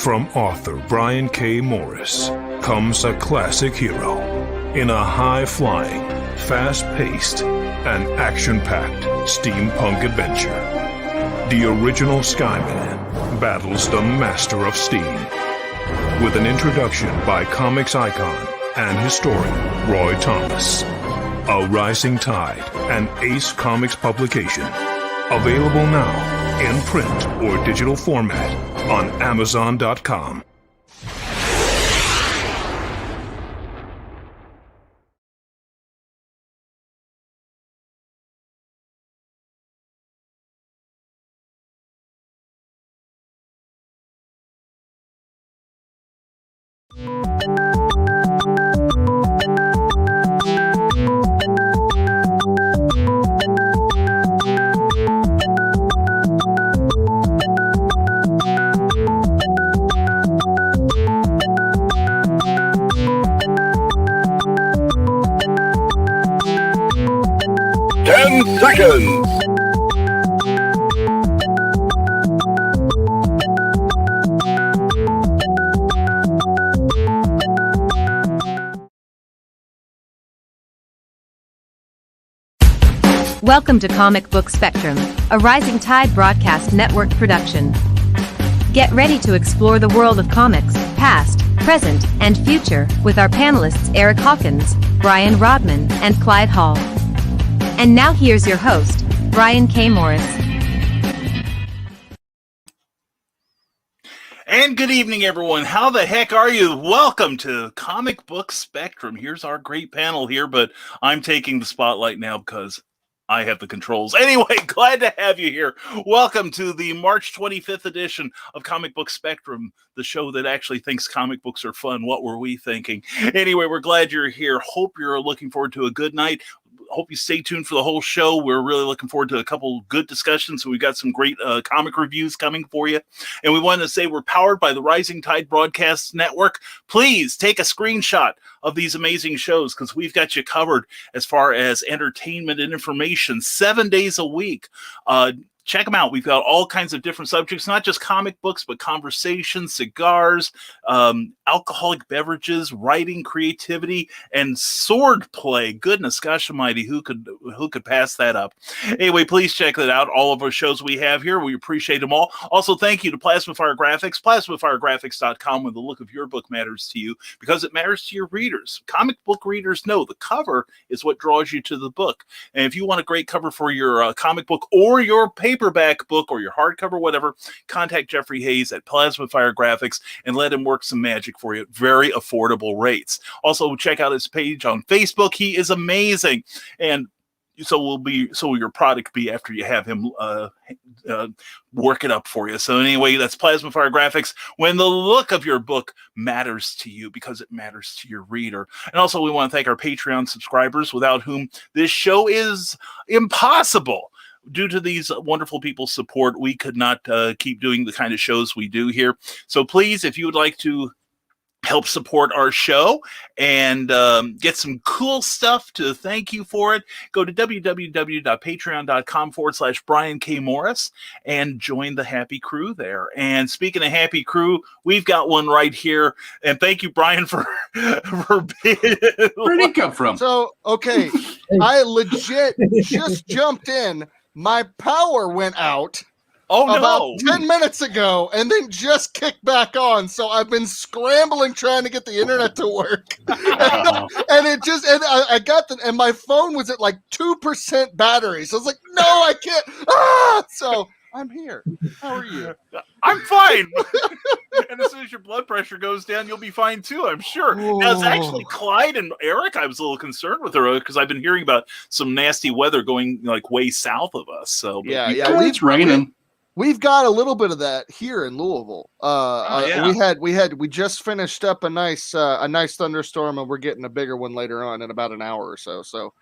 From author Brian K. Morris comes a classic hero in a high-flying, fast-paced, and action-packed steampunk adventure. The original Skyman battles the Master of Steam with an introduction by comics icon and historian Roy Thomas. A Rising Tide, an Ace Comics publication. Available now in print or digital format on Amazon.com. Seconds. Welcome to Comic Book Spectrum, a Rising Tide Broadcast Network production. Get ready to explore the world of comics, past, present, and future, with our panelists Eric Hawkins, Brian Rodman, and Clyde Hall. And now here's your host, Brian K. Morris. And good evening, everyone. How the heck are you? Welcome to Comic Book Spectrum. Here's our great panel here, but I'm taking the spotlight now because I have the controls. Anyway, glad to have you here. Welcome to the March 25th edition of Comic Book Spectrum, the show that actually thinks comic books are fun. What were we thinking? Anyway, we're glad you're here. Hope you're looking forward to a good night. Hope you stay tuned for the whole show. We're really looking forward to a couple good discussions. So we've got some great comic reviews coming for you. And we want to say we're powered by the Rising Tide Broadcast Network. Please take a screenshot of these amazing shows because we've got you covered as far as entertainment and information 7 days a week. Check them out. We've got all kinds of different subjects, not just comic books, but conversation, cigars, alcoholic beverages, writing, creativity, and sword play. Goodness gosh almighty, who could pass that up? Anyway, please check that out. All of our shows we have here, we appreciate them all. Also, thank you to Plasma Fire Graphics, plasmafiregraphics.com, where the look of your book matters to you because it matters to your readers. Comic book readers know the cover is what draws you to the book. And if you want a great cover for your comic book or your paperback book or your hardcover, whatever, contact Jeffrey Hayes at Plasma Fire Graphics and let him work some magic for you at very affordable rates. Also, check out his page on Facebook. He is amazing. And so will your product be after you have him work it up for you. So anyway, that's Plasma Fire Graphics, when the look of your book matters to you because it matters to your reader. And also, we want to thank our Patreon subscribers, without whom this show is impossible. Due to these wonderful people's support, we could not keep doing the kind of shows we do here. So please, if you would like to help support our show and get some cool stuff to thank you for it, go to www.patreon.com/Brian K. Morris and join the happy crew there. And speaking of happy crew, we've got one right here. And thank you, Brian, for being... Where'd he come from? So, okay, I legit just jumped in. My power went out about 10 minutes ago and then just kicked back on. So I've been scrambling trying to get the internet to work. And I got and my phone was at like 2% battery. So I was like, no, I can't. So I'm here. How are you? I'm fine. And as soon as your blood pressure goes down, you'll be fine too, I'm sure. Now, it's actually Clyde and Eric. I was a little concerned with her because I've been hearing about some nasty weather going like way south of us. So yeah, it's raining. We've got a little bit of that here in Louisville. We just finished up a nice thunderstorm, and we're getting a bigger one later on in about an hour or so. So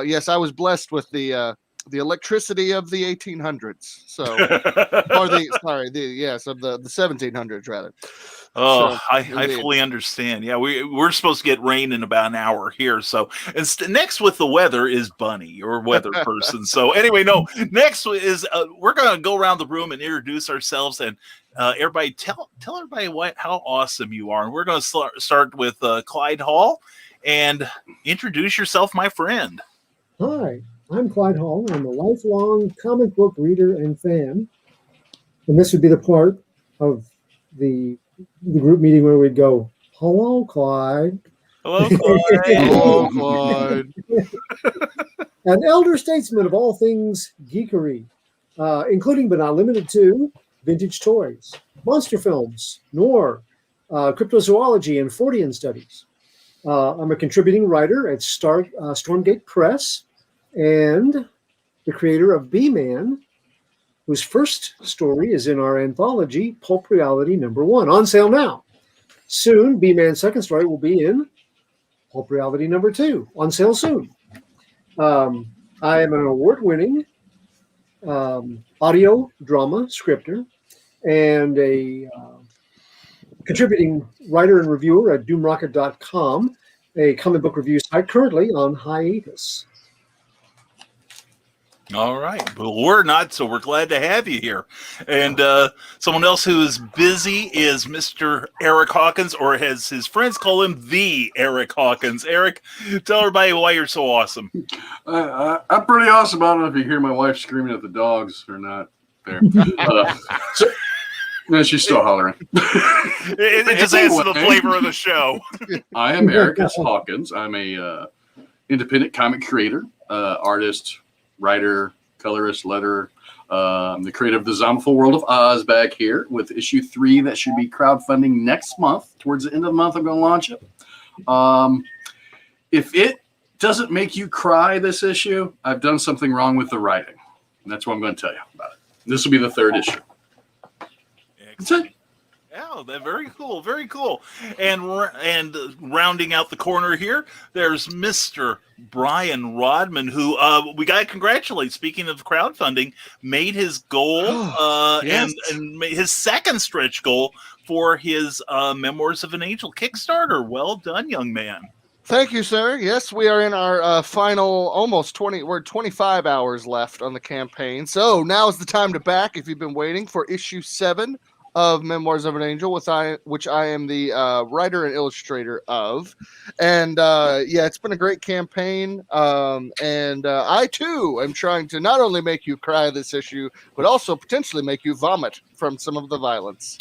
yes, I was blessed with the electricity of the 1800s. So, or the 1700s rather. Oh, So, I fully understand. Yeah, we're supposed to get rain in about an hour here. So next with the weather is Bunny, or weather person. So anyway, no, next is we're going to go around the room and introduce ourselves, and everybody tell everybody how awesome you are. And we're going to start with Clyde Hall, and introduce yourself, my friend. Hi, I'm Clyde Hall. I'm a lifelong comic book reader and fan, and this would be the part of the group meeting where we'd go, "Hello, Clyde." Hello, Clyde. Hello, Clyde. An elder statesman of all things geekery, including but not limited to vintage toys, monster films, noir, cryptozoology, and Fortean studies. I'm a contributing writer at Stormgate Press and the creator of B-Man, whose first story is in our anthology, Pulp Reality #1, on sale now. Soon, B-Man's second story will be in Pulp Reality #2, on sale soon. I am an award-winning audio drama scripter and a contributing writer and reviewer at doomrocket.com, a comic book review site currently on hiatus. All right. Well, we're not, so we're glad to have you here. And someone else who is busy is Mr. Eric Hawkins, or as his friends call him, the Eric Hawkins. Eric, tell everybody why you're so awesome. I'm pretty awesome. I don't know if you hear my wife screaming at the dogs or not. There. No, she's still hollering. It just adds to the flavor of the show. I am Eric Hawkins. I'm a independent comic creator, artist, writer, colorist, letterer. The creator of the Zombieful World of Oz back here with issue 3 that should be crowdfunding next month. Towards the end of the month, I'm going to launch it. If it doesn't make you cry this issue, I've done something wrong with the writing. And that's what I'm going to tell you about it. This will be the 3rd issue. That's it. Yeah, very cool, very cool. And rounding out the corner here, there's Mr. Brian Rodman, who we got to congratulate. Speaking of crowdfunding, made his goal yes. and made his second stretch goal for his Memoirs of an Angel Kickstarter. Well done, young man. Thank you, sir. Yes, we are in our final almost 25 hours left on the campaign. So now is the time to back if you've been waiting for issue 7 of Memoirs of an Angel, which I am the writer and illustrator of. And it's been a great campaign. And I too am trying to not only make you cry this issue, but also potentially make you vomit from some of the violence.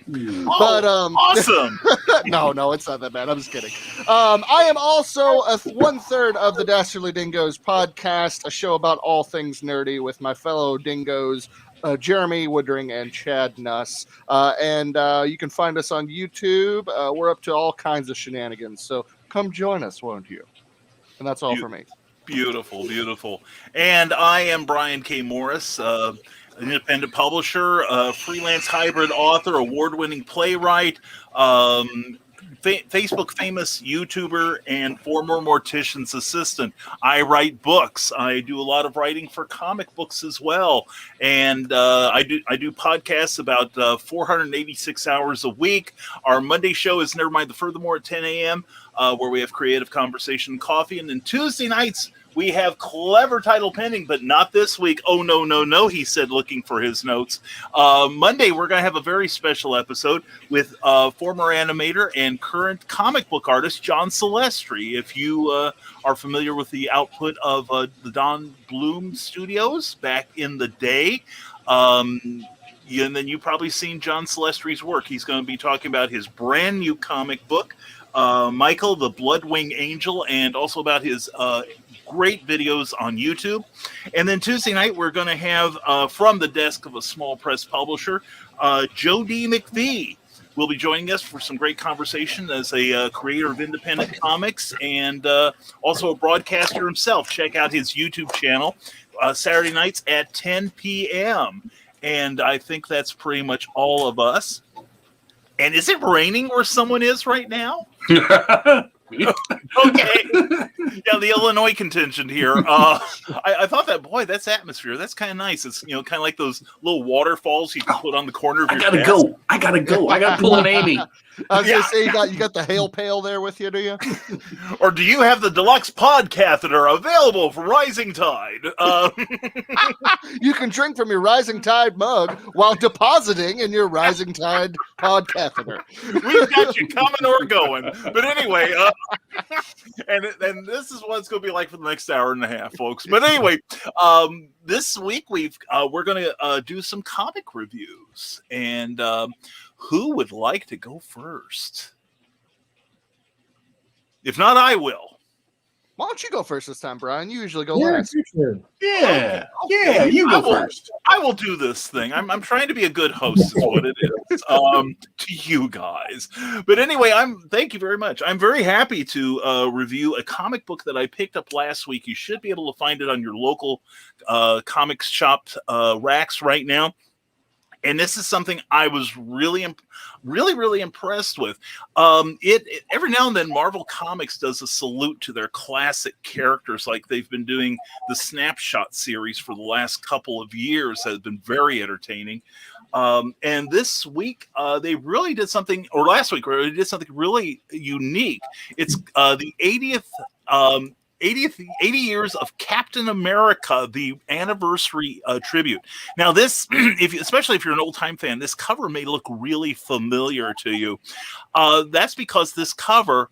But awesome. No, it's not that bad. I'm just kidding. I am also 1/3 of the Dastardly Dingoes podcast, a show about all things nerdy with my fellow dingoes, Jeremy Woodring and Chad Nuss. And you can find us on YouTube. We're up to all kinds of shenanigans. So come join us, won't you? And that's all for me. Beautiful, beautiful. And I am Brian K. Morris, independent publisher, freelance hybrid author, award-winning playwright, Facebook famous YouTuber, and former mortician's assistant. I write books. I do a lot of writing for comic books as well, and I do podcasts about 486 hours a week. Our Monday show is Nevermind the Furthermore at 10 a.m., where we have creative conversation and coffee, and then Tuesday nights we have Clever Title Pending, but not this week. Oh, no, he said, looking for his notes. Monday, we're going to have a very special episode with former animator and current comic book artist, John Celestri. If you are familiar with the output of the Don Bloom Studios back in the day, and then you've probably seen John Celestri's work. He's going to be talking about his brand new comic book, Michael, the Bloodwing Angel, and also about his great videos on YouTube. And then Tuesday night, we're going to have, from the desk of a small press publisher, Joe D. McVie will be joining us for some great conversation as a creator of independent comics and also a broadcaster himself. Check out his YouTube channel, Saturday nights at 10 p.m. And I think that's pretty much all of us. And is it raining where someone is right now? Okay. Yeah, the Illinois contingent here. I thought that, boy, that's atmosphere. That's kind of nice. It's, kind of like those little waterfalls you can put on the corner of your desk. I gotta go. I got to pull an Amy. I was going to say, you got the hail pail there with you, do you? Or do you have the deluxe pod catheter available for Rising Tide? You can drink from your Rising Tide mug while depositing in your Rising Tide pod catheter. We've got you coming or going. But anyway, and this is what it's going to be like for the next hour and a half, folks. But anyway, this week we're going to do some comic reviews. And who would like to go first? If not, I will. Why don't you go first this time, Brian? You usually go last. Yeah, you go first. I will do this thing. I'm trying to be a good host, is what it is, to you guys. But anyway, thank you very much. I'm very happy to review a comic book that I picked up last week. You should be able to find it on your local comics shop racks right now. And this is something I was really impressed with. Every now and then, Marvel Comics does a salute to their classic characters, like they've been doing the Snapshot series for the last couple of years. Has been very entertaining. And this week, they really did something, or last week, they did something really unique. It's the 80 years of Captain America, the anniversary tribute. Now, this, especially if you're an old-time fan, this cover may look really familiar to you. That's because this cover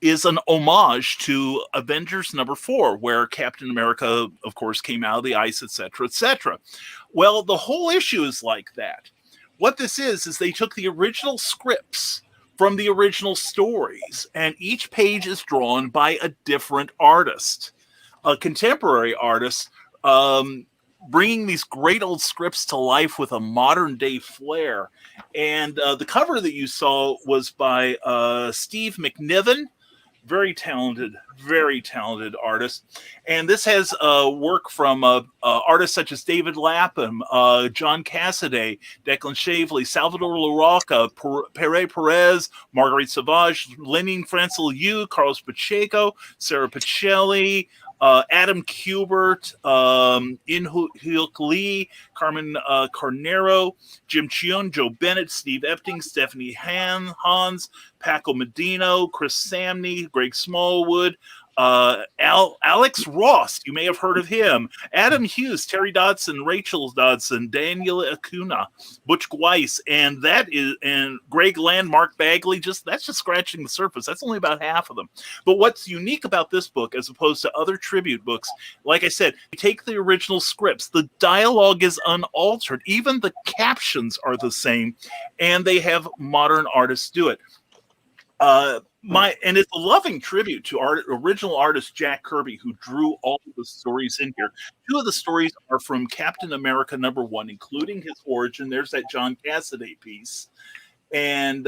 is an homage to Avengers #4, where Captain America, of course, came out of the ice, etc., etc. Well, the whole issue is like that. What this is they took the original scripts from the original stories, and each page is drawn by a different artist, a contemporary artist, bringing these great old scripts to life with a modern day flair. And the cover that you saw was by Steve McNiven, very talented artist. And this has work from artists such as David Lapham, John Cassaday, Declan Shavely, Salvador Larroca, Pere Perez, Marguerite Savage, Lenin Francel Yu, Carlos Pacheco, Sarah Pacelli, Adam Kubert, In-Hyuk Lee, Carmen Carnero, Jim Cheon, Joe Bennett, Steve Epting, Stephanie Hans, Paco Medino, Chris Samney, Greg Smallwood, Alex Ross, you may have heard of him, Adam Hughes, Terry Dodson, Rachel Dodson, Daniel Acuna, Butch Weiss, and Greg Land, Mark Bagley. That's just scratching the surface. That's only about half of them. But what's unique about this book, as opposed to other tribute books, like I said, you take the original scripts, the dialogue is unaltered, even the captions are the same, and they have modern artists do it. And it's a loving tribute to original artist Jack Kirby, who drew all of the stories in here. Two of the stories are from Captain America #1, including his origin. There's that John Cassaday piece, and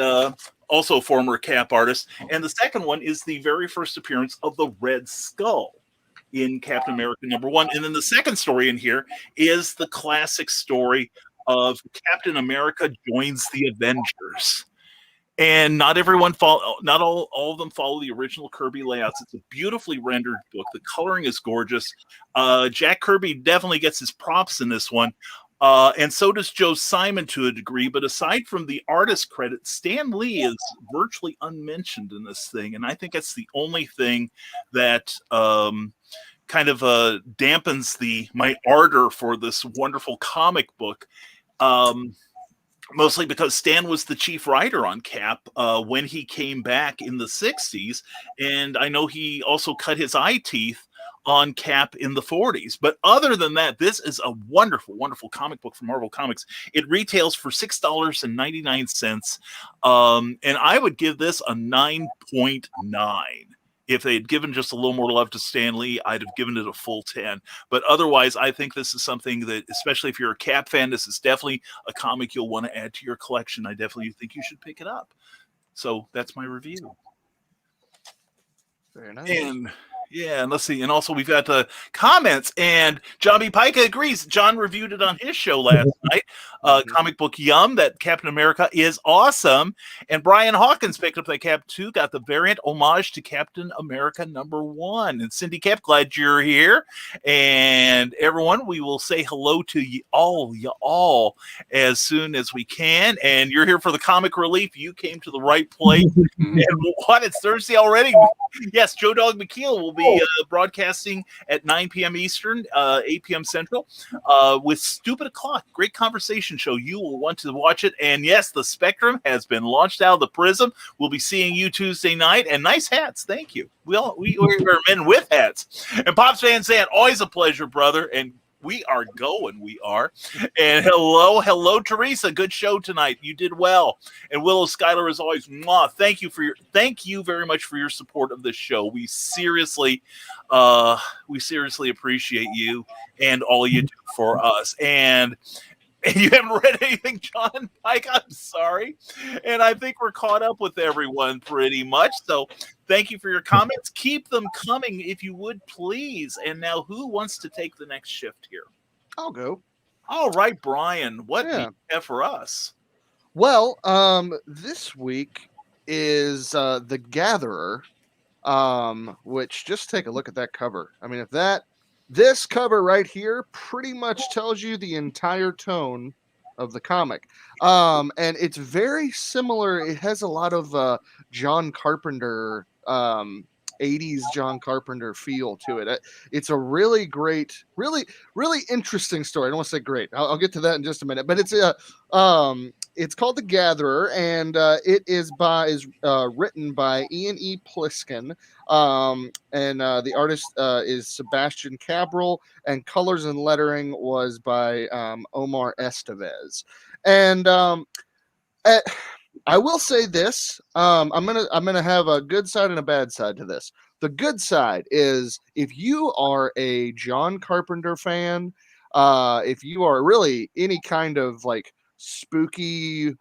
also a former Cap artist. And the second one is the very first appearance of the Red Skull in Captain America #1. And then the second story in here is the classic story of Captain America joins the Avengers. And not all of them follow the original Kirby layouts. It's a beautifully rendered book. The coloring is gorgeous. Jack Kirby definitely gets his props in this one. And so does Joe Simon to a degree. But aside from the artist credit, Stan Lee is virtually unmentioned in this thing. And I think that's the only thing that kind of dampens my ardor for this wonderful comic book. Mostly because Stan was the chief writer on Cap when he came back in the 60s. And I know he also cut his eye teeth on Cap in the 40s. But other than that, this is a wonderful, wonderful comic book from Marvel Comics. It retails for $6.99. And I would give this a 9.9. If they had given just a little more love to Stan Lee, I'd have given it a full 10. But otherwise, I think this is something that, especially if you're a Cap fan, this is definitely a comic you'll want to add to your collection. I definitely think you should pick it up. So that's my review. Very nice. And Yeah, and let's see. And also, we've got the comments, and John B. Pica agrees. John reviewed it on his show last night. Comic Book Yum, that Captain America is awesome. And Brian Hawkins picked up that cap too, got the variant homage to Captain America #1. And Cindy Cap, glad you're here. And everyone, we will say hello to you all as soon as we can. And you're here for the comic relief. You came to the right place. And what? It's Thursday already. Yes, Joe Dog McKeel will be broadcasting at 9 p.m. Eastern, 8 p.m. Central, with Stupid O'Clock. Great conversation show. You will want to watch it. And yes, the Spectrum has been launched out of the Prism. We'll be seeing you Tuesday night. And nice hats. Thank you. We're men with hats. And Pops Van Zandt, always a pleasure, brother. And we are going. We are. And hello, Teresa. Good show tonight. You did well. And Willow Schuyler, as always, mwah, thank you very much for your support of this show. We seriously appreciate you and all you do for us. And you haven't read anything, John Pike? I'm sorry. And I think we're caught up with everyone pretty much. So thank you for your comments. Keep them coming if you would, please. And now who wants to take the next shift here? I'll go. All right, Brian. What do you have for us? Well, this week is The Gatherer, which just take a look at that cover. I mean, this cover right here pretty much tells you the entire tone of the comic. And it's very similar. It has a lot of John Carpenter, 80s John Carpenter feel to it. It's a really great, really interesting story. I don't want to say great. I'll get to that in just a minute. But it's called The Gatherer, and it is written by Ian E. Pliskin, and the artist is Sebastian Cabral, and colors and lettering was by Omar Estevez. And I will say this: I'm gonna have a good side and a bad side to this. The good side is if you are a John Carpenter fan, if you are really any kind of like spooky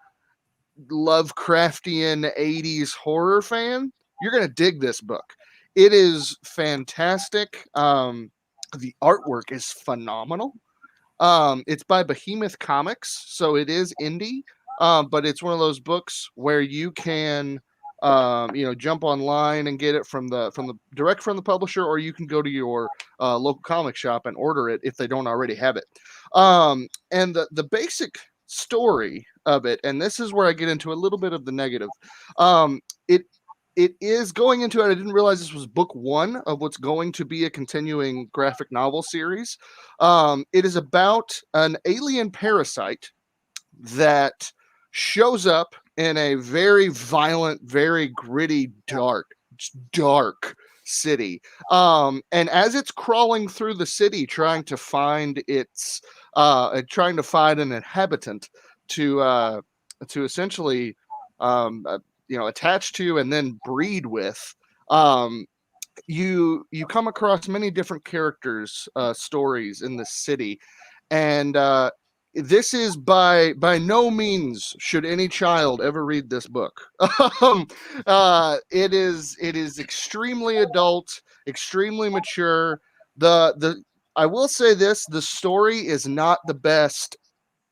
Lovecraftian 80s horror fan, you're gonna dig this book. It is fantastic. The artwork is phenomenal. It's by Behemoth Comics, so it is indie, but it's one of those books where you can jump online and get it from the direct from the publisher, or you can go to your local comic shop and order it if they don't already have it. And the basic story of it, and this is where I get into a little bit of the negative. It is going into it. I didn't realize this was book 1 of what's going to be a continuing graphic novel series. It is about an alien parasite that shows up in a very violent, very gritty, dark city. And as it's crawling through the city, trying to find an inhabitant to essentially attach to and then breed with, you come across many different characters, stories in the city, and this is by no means should any child ever read this book. It is extremely adult, extremely mature. I will say this: the story is not the best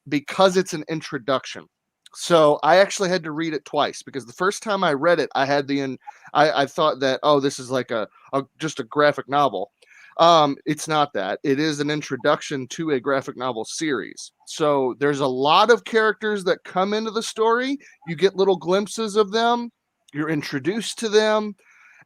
because it's an introduction. So I actually had to read it twice, because the first time I read it, I thought that, this is like just a graphic novel. It's not that. It is an introduction to a graphic novel series. So there's a lot of characters that come into the story. You get little glimpses of them. You're introduced to them,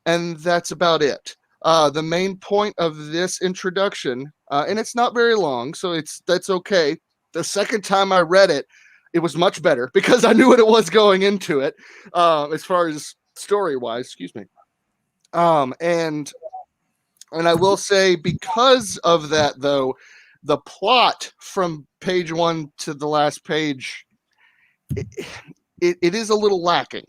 and that's about it. The main point of this introduction, and it's not very long, so that's okay. The second time I read it, it was much better because I knew what it was going into it, as far as story-wise. Excuse me. And I will say, because of that, though, the plot from page 1 to the last page, it is a little lacking.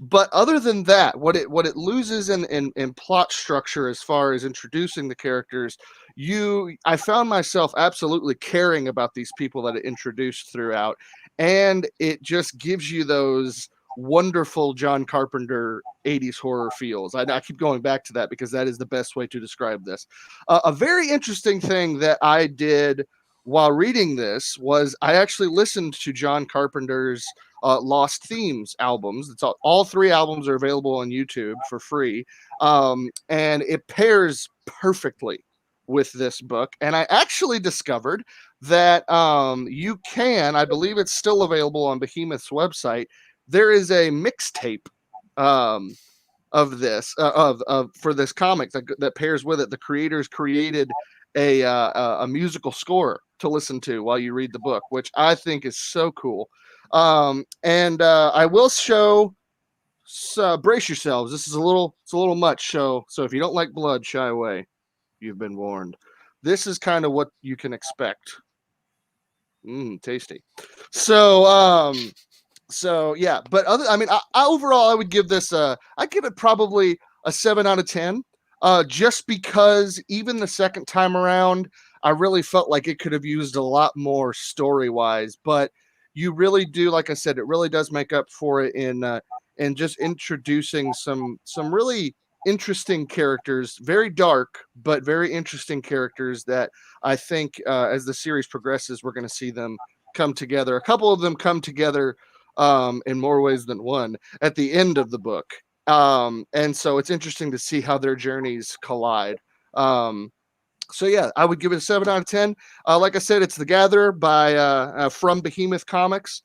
But other than that, what it loses in plot structure as far as introducing the characters, I found myself absolutely caring about these people that it introduced throughout, and it just gives you those wonderful John Carpenter 80s horror feels. I keep going back to that because that is the best way to describe this. A very interesting thing that I did while reading this was I actually listened to John Carpenter's Lost Themes albums. It's all 3 albums are available on YouTube for free, and it pairs perfectly with this book. And I actually discovered that you can, I believe it's still available on Behemoth's website, there is a mixtape of this for this comic that pairs with it. The creators created a musical score to listen to while you read the book, which I think is so cool. And I will show. Brace yourselves. It's a little much. So if you don't like blood, shy away. You've been warned. This is kind of what you can expect. Tasty. So yeah, but overall, I would give this I give it probably a 7 out of 10. Just because even the second time around, I really felt like it could have used a lot more story-wise. But you really do, like I said, it really does make up for it in just introducing some really interesting characters, very dark but very interesting characters that I think as the series progresses, we're going to see them come together. A couple of them come together in more ways than one at the end of the book. And so it's interesting to see how their journeys collide. So yeah, I would give it a 7 out of 10. Like I said, it's The Gatherer by from Behemoth Comics.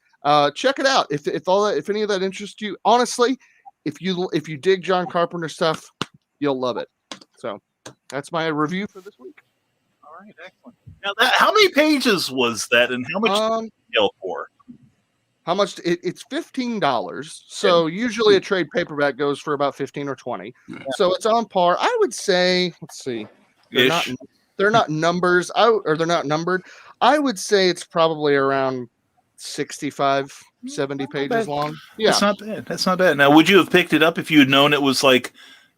Check it out if any of that interests you. Honestly, if you dig John Carpenter stuff, you'll love it. So that's my review for this week. All right, excellent. Now, how many pages was that, and how much for? How much? It's $15. So usually a trade paperback goes for about 15 or 20. Yeah. So it's on par. I would say. Let's see. They're not numbers. They're not numbered. I would say it's probably around 65, 70 pages long. Yeah, that's not bad. That's not bad. Now, would you have picked it up if you had known it was like,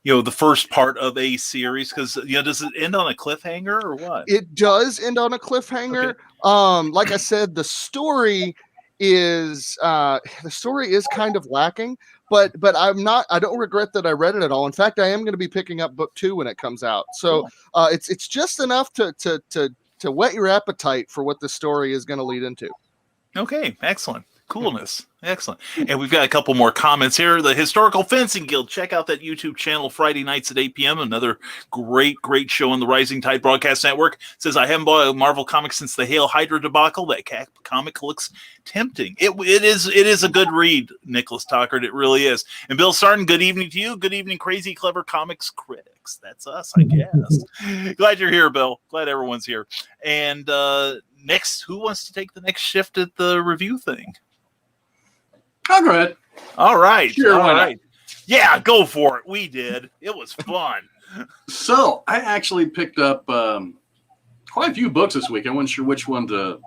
the first part of a series? Because does it end on a cliffhanger or what? It does end on a cliffhanger. Okay. Like I said, the story is kind of lacking, but I don't regret that I read it at all. In fact, I am going to be picking up book 2 when it comes out. So it's just enough to whet your appetite for what the story is going to lead into. Okay, excellent. Coolness. Excellent. And we've got a couple more comments here. The Historical Fencing Guild. Check out that YouTube channel Friday nights at 8 p.m. Another great show on the Rising Tide Broadcast Network. It says, I haven't bought a Marvel comic since the Hail Hydra debacle. That comic looks tempting. It is a good read, Nicholas Tockard. It really is. And Bill Sarton, good evening to you. Good evening, Crazy Clever Comics critics. That's us, I guess. Glad you're here, Bill. Glad everyone's here. And next, who wants to take the next shift at the review thing? I'll go ahead. All right. Sure, all right. Yeah, go for it. We did. It was fun. So I actually picked up quite a few books this week. I wasn't sure which one to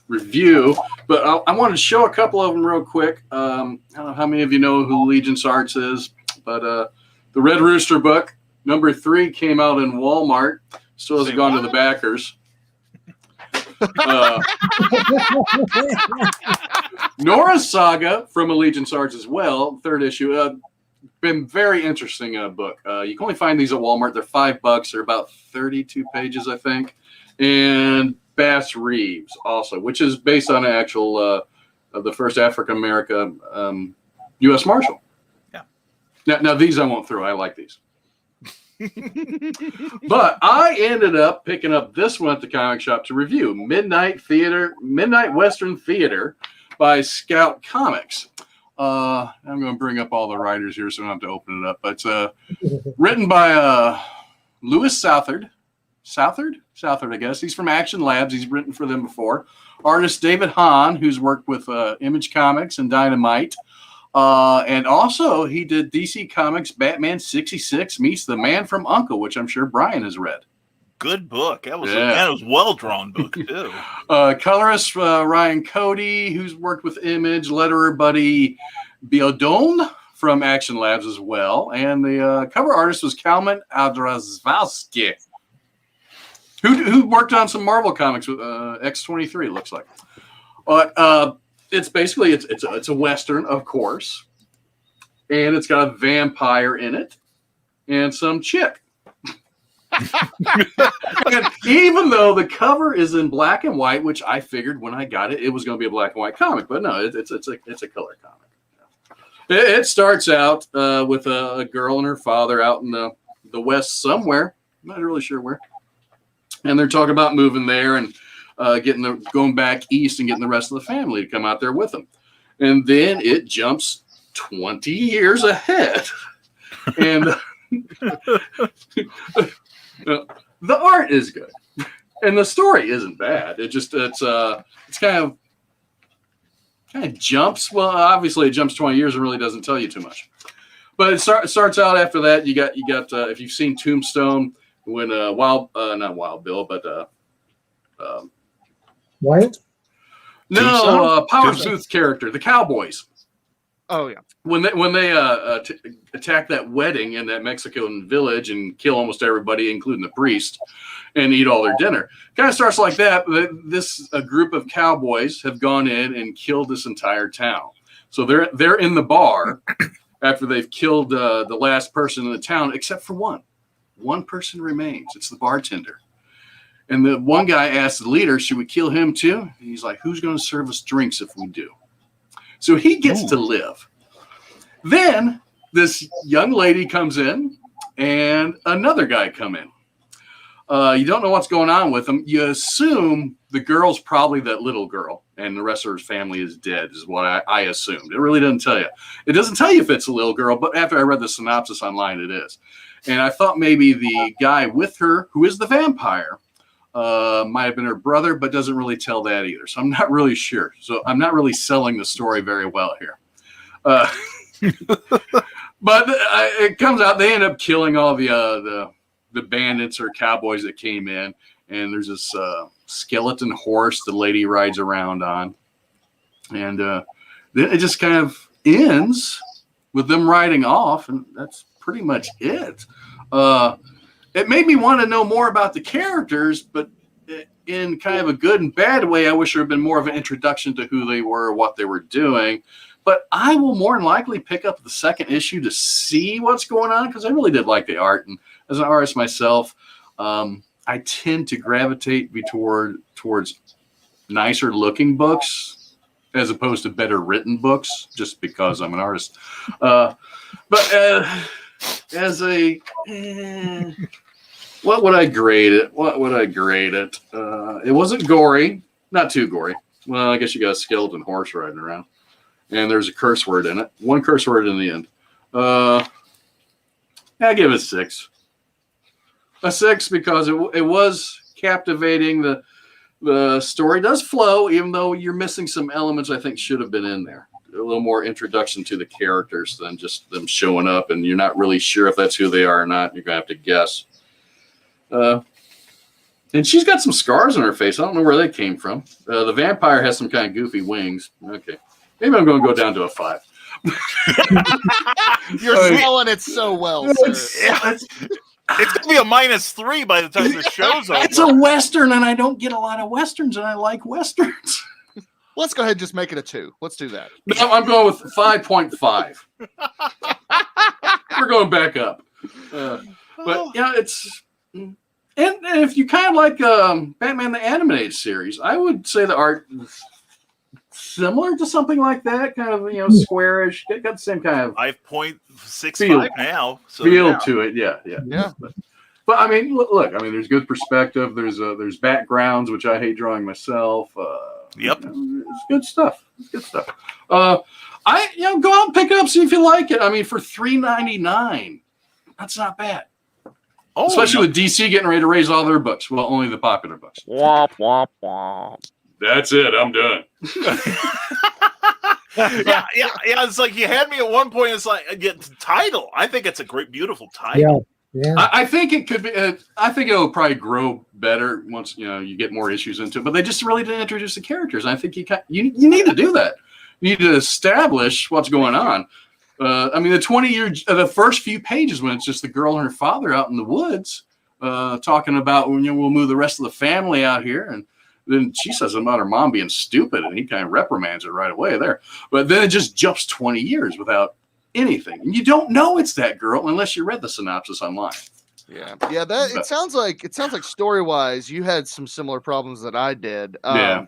review, but I wanted to show a couple of them real quick. I don't know how many of you know who Legion's Arts is, but the Red Rooster book, number 3, came out in Walmart. Still hasn't gone to the backers. Nora's Saga from Allegiance Arts as well, 3rd issue. Been very interesting book. You can only find these at Walmart. They're $5. They're about 32 pages, I think. And Bass Reeves also, which is based on an actual the first African American U.S. Marshal. Yeah. Now these I won't throw. I like these. But I ended up picking up this one at the comic shop to review, Midnight Western Theater by Scout Comics. I'm going to bring up all the writers here so I don't have to open it up. But it's written by Louis Southard, I guess. He's from Action Labs. He's written for them before. Artist David Hahn, who's worked with Image Comics and Dynamite. And also, he did DC Comics Batman 66 Meets the Man from U.N.C.L.E., which I'm sure Brian has read. Good book. That was a well-drawn book, too. Colorist Ryan Cody, who's worked with Image. Letterer Buddy Biodone from Action Labs as well. And the cover artist was Kalman Adrazvalsky, who worked on some Marvel comics with X-23, it looks like. it's basically it's a Western, of course, and it's got a vampire in it and some chick. And even though the cover is in black and white, which I figured when I got it, it was going to be a black and white comic, but no, it's a color comic. It starts out with a girl and her father out in the West somewhere. I'm not really sure where. And they're talking about moving there and going back east and getting the rest of the family to come out there with them. And then it jumps 20 years ahead. And the art is good. And the story isn't bad. It's kind of jumps. Well, obviously it jumps 20 years and really doesn't tell you too much. But it starts out after that. You got if you've seen Tombstone, when not Wild Bill, but Wyatt? No, Power Booth's character, the Cowboys. Oh yeah. When they attack that wedding in that Mexican village and kill almost everybody, including the priest, and eat all their dinner. Kind of starts like that. A group of cowboys have gone in and killed this entire town. So they're in the bar after they've killed the last person in the town, except for one. One person remains. It's the bartender. And the one guy asked the leader, should we kill him too? And he's like, who's going to serve us drinks if we do? So he gets to live. Then this young lady comes in and another guy come in. You don't know what's going on with them. You assume the girl's probably that little girl and the rest of her family is dead is what I assumed. It really doesn't tell you. It doesn't tell you if it's a little girl, but after I read the synopsis online, it is. And I thought maybe the guy with her, who is the vampire, might have been her brother, but doesn't really tell that either. So I'm not really sure. So I'm not really selling the story very well here. But it comes out, they end up killing all the bandits or cowboys that came in. And there's this skeleton horse the lady rides around on. And then it just kind of ends with them riding off. And that's pretty much it. It made me want to know more about the characters, but in kind of a good and bad way. I wish there had been more of an introduction to who they were, what they were doing. But I will more than likely pick up the second issue to see what's going on because I really did like the art. And as an artist myself, I tend to gravitate towards nicer looking books as opposed to better written books, just because I'm an artist. But as a what would I grade it? It wasn't gory, not too gory. Well, I guess you got a skeleton horse riding around, and there's a curse word in it. One curse word in the end. I give it a 6. A 6 because it was captivating. The story does flow, even though you're missing some elements I think should have been in there. A little more introduction to the characters than just them showing up, and you're not really sure if that's who they are or not. You're gonna have to guess. And she's got some scars on her face. I don't know where they came from. The vampire has some kind of goofy wings. Okay, maybe I'm going to go down to a 5. You're selling it so well, sir. It's going to be a -3 by the time the show's over. It's a Western, and I don't get a lot of Westerns, and I like Westerns. Let's go ahead and just make it a 2. Let's do that. No, I'm going with 5.5. We're going back up. But yeah, it's and if you kind of like Batman the Animated Series, I would say the art is similar to something like that, kind of squarish. Got the same kind of 5.65 now. Feel to it, yeah. But I mean, look. I mean, there's good perspective. There's backgrounds, which I hate drawing myself. Yep, it's good stuff. Go out and pick it up, see if you like it. I mean, for $3.99, that's not bad. Oh, especially with DC getting ready to raise all their books. Well, only the popular books. Womp, womp, womp. That's it. I'm done. yeah. It's like you had me at one point. It's like the title. I think it's a great, beautiful title. Yeah. I think it could be. I think it'll probably grow better once you get more issues into it. But they just really didn't introduce the characters. And I think you need to do that. You need to establish what's going on. I mean, the first few pages when it's just the girl and her father out in the woods, talking about we'll move the rest of the family out here, and Then she says something about her mom being stupid, and he kind of reprimands her right away there. But then it just jumps 20 years without anything. And you don't know it's that girl unless you read the synopsis online. Yeah. It sounds like story-wise, you had some similar problems that I did. But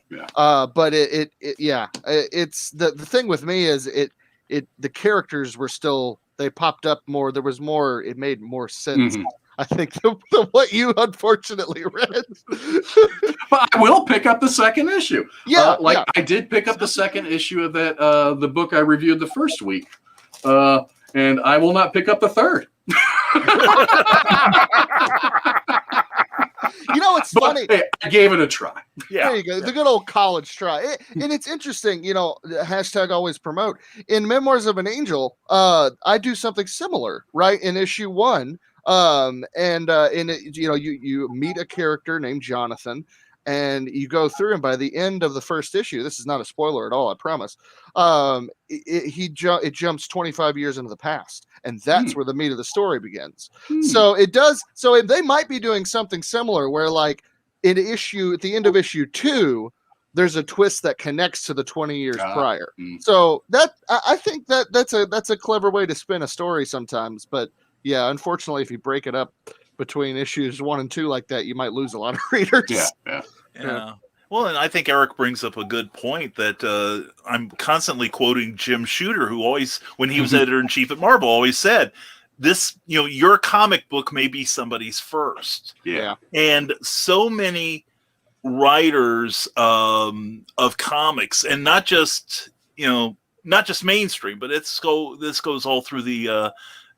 it's the thing with me is the characters were still, they popped up more. There was more. It made more sense. Mm-hmm. I think than what you unfortunately read. But I will pick up the second issue. I did pick up the second issue of that the book I reviewed the first week, and I will not pick up the third. It's funny. Hey, I gave it a try. Yeah, there you go. The good old college try. And it's interesting, hashtag always promote. In Memoirs of an Angel, I do something similar, right? In issue 1, you meet a character named Jonathan, and you go through, and by the end of the first issue, this is not a spoiler at all, I promise. It jumps 25 years into the past, and that's where the meat of the story begins. So it does. So they might be doing something similar, where like at the end of issue 2, there's a twist that connects to the 20 years prior. So that I think that's a clever way to spin a story sometimes. But yeah, unfortunately, if you break it up between issues 1 and 2 like that, you might lose a lot of readers. Yeah. Well, and I think Eric brings up a good point that I'm constantly quoting Jim Shooter, who always, when he was editor-in-chief at Marvel, always said, this, your comic book may be somebody's first. Yeah. And so many writers of comics, and not just mainstream, but this goes all through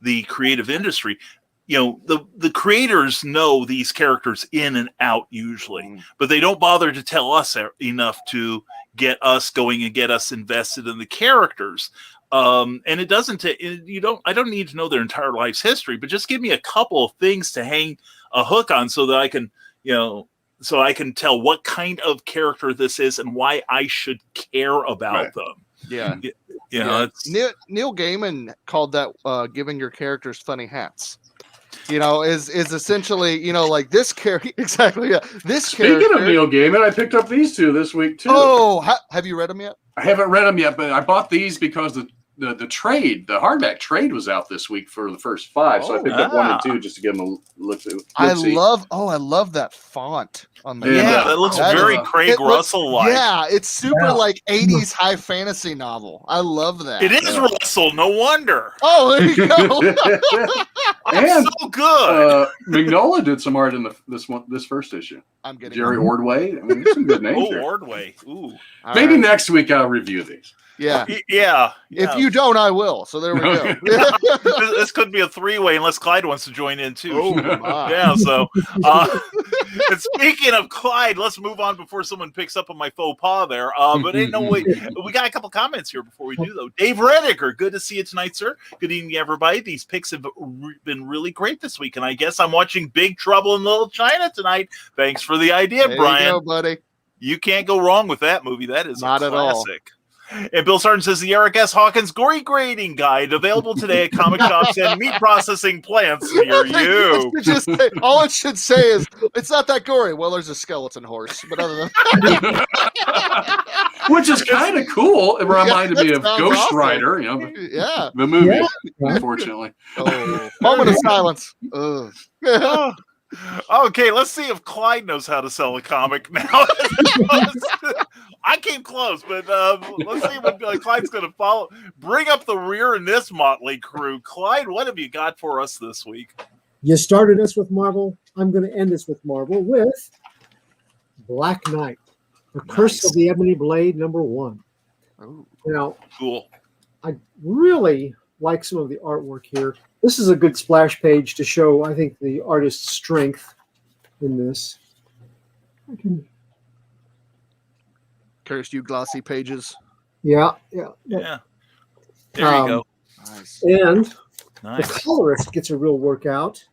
the creative industry. The creators know these characters in and out usually, but they don't bother to tell us enough to get us going and get us invested in the characters. And it doesn't, I don't need to know their entire life's history, but just give me a couple of things to hang a hook on so that I can, so I can tell what kind of character this is and why I should care about them. Yeah. Neil Gaiman called that giving your characters funny hats. Is essentially, like this character. Exactly. Yeah. Speaking of Neil Gaiman, I picked up these 2 this week too. Oh, have you read them yet? I haven't read them yet, but I bought these because the hardback trade was out this week for the first 5. So I picked up 1 and 2 just to give them a look. I love that font on the. Yeah, that looks very Craig Russell-like. Yeah, it's super like 80s high fantasy novel. I love that. It is Russell, no wonder. Oh, there you go. And so good. Mignola did some art in this first issue. I'm getting Jerry Ordway. I mean, there's some good names. Ordway. Ooh. Maybe next week I'll review these. Yeah. Yeah. If you don't, I will. So there we go. This could be a 3-way unless Clyde wants to join in too. Oh, my. Yeah. So, and speaking of Clyde, let's move on before someone picks up on my faux pas there. But ain't no way. We got a couple comments here before we do though. Dave Redicker, good to see you tonight, sir. Good evening, everybody. These picks have been really great this week, and I guess I'm watching Big Trouble in Little China tonight. Thanks for the idea, there Brian. You go, buddy. You can't go wrong with that movie. That is not a classic. And Bill Sargent says the Eric S. Hawkins Gory Grading Guide available today at comic shops and meat processing plants near you. All it should say is it's not that gory. Well, there's a skeleton horse, but other than which is kind of cool. It reminded me of Ghost Rider, the movie. Unfortunately, moment of silence. Okay, let's see if Clyde knows how to sell a comic now. I came close, but let's see what Clyde's going to follow. Bring up the rear in this motley crew. Clyde, what have you got for us this week? You started us with Marvel. I'm going to end this with Marvel with Black Knight, The Curse of the Ebony Blade, #1. Oh, now, cool. I really like some of the artwork here. This is a good splash page to show, I think, the artist's strength in this. Cursed you glossy pages. Yeah. There you go. Nice. And the colorist gets a real workout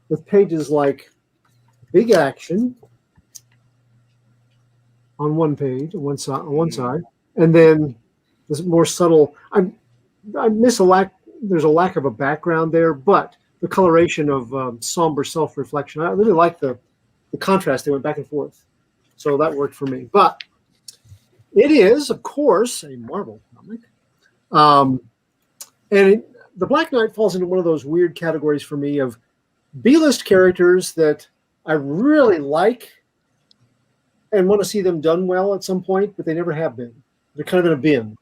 with pages like Big Action on one page, on one side, and then this more subtle. I miss a lack. There's a lack of a background there, but the coloration of somber self-reflection. I really like the contrast. They went back and forth. So that worked for me. But it is, of course, a Marvel comic. The Black Knight falls into one of those weird categories for me of B-list characters that I really like and want to see them done well at some point, but they never have been. They're kind of in a bin.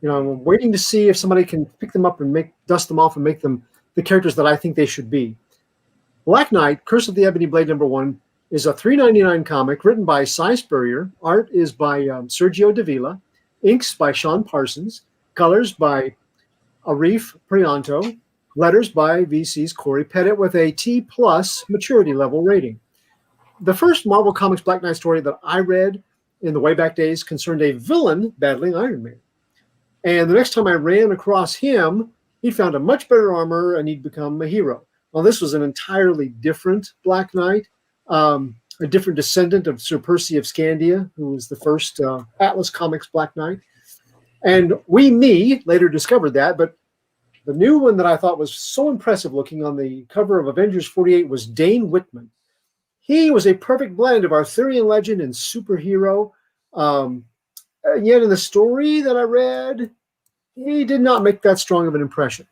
I'm waiting to see if somebody can pick them up and dust them off and make them the characters that I think they should be. Black Knight, Curse of the Ebony Blade #1, is a $3.99 comic written by Cy Spurrier. Art is by Sergio Davila. Inks by Sean Parsons. Colors by Arif Prianto. Letters by VC's Corey Pettit with a T+ maturity level rating. The first Marvel Comics Black Knight story that I read in the way back days concerned a villain battling Iron Man. And the next time I ran across him, he found a much better armor and he'd become a hero. Well, this was an entirely different Black Knight, a different descendant of Sir Percy of Scandia, who was the first Atlas Comics Black Knight. And we later discovered that, but the new one that I thought was so impressive looking on the cover of Avengers 48 was Dane Whitman. He was a perfect blend of Arthurian legend and superhero. Yet in the story that I read, he did not make that strong of an impression.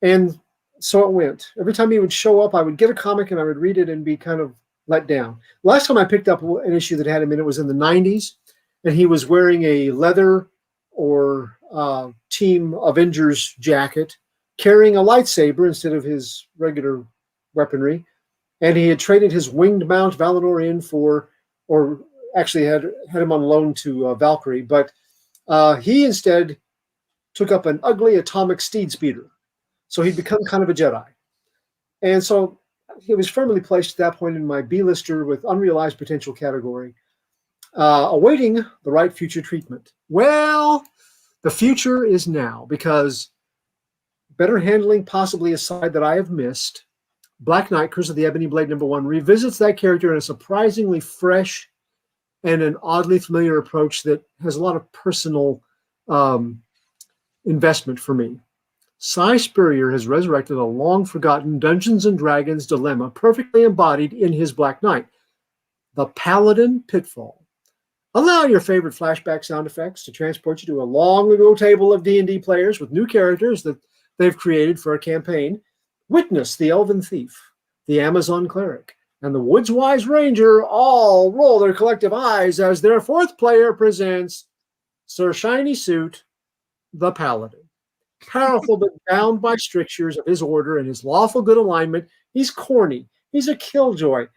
And so it went. Every time he would show up, I would get a comic and I would read it and be kind of let down. Last time I picked up an issue that had him in it was in the 90s, and he was wearing a leather or Team Avengers jacket, carrying a lightsaber instead of his regular weaponry. And he had traded his winged mount Valinor in for, or actually had him on loan to Valkyrie, but he instead took up an ugly atomic steed speeder. So he'd become kind of a Jedi. And so he was firmly placed at that point in my B-lister with unrealized potential category, awaiting the right future treatment. Well, the future is now, because better handling possibly a side that I have missed, Black Knight, Curse of the Ebony Blade #1 revisits that character in a surprisingly fresh and an oddly familiar approach that has a lot of personal investment for me. Cy Spurrier has resurrected a long-forgotten Dungeons & Dragons dilemma perfectly embodied in his Black Knight, the Paladin Pitfall. Allow your favorite flashback sound effects to transport you to a long-ago table of D&D players with new characters that they've created for a campaign. Witness the Elven Thief, the Amazon Cleric, and the Woodswise Ranger all roll their collective eyes as their fourth player presents Sir Shiny Suit, the Paladin. Powerful but bound by strictures of his order and his lawful good alignment, he's corny. He's a killjoy.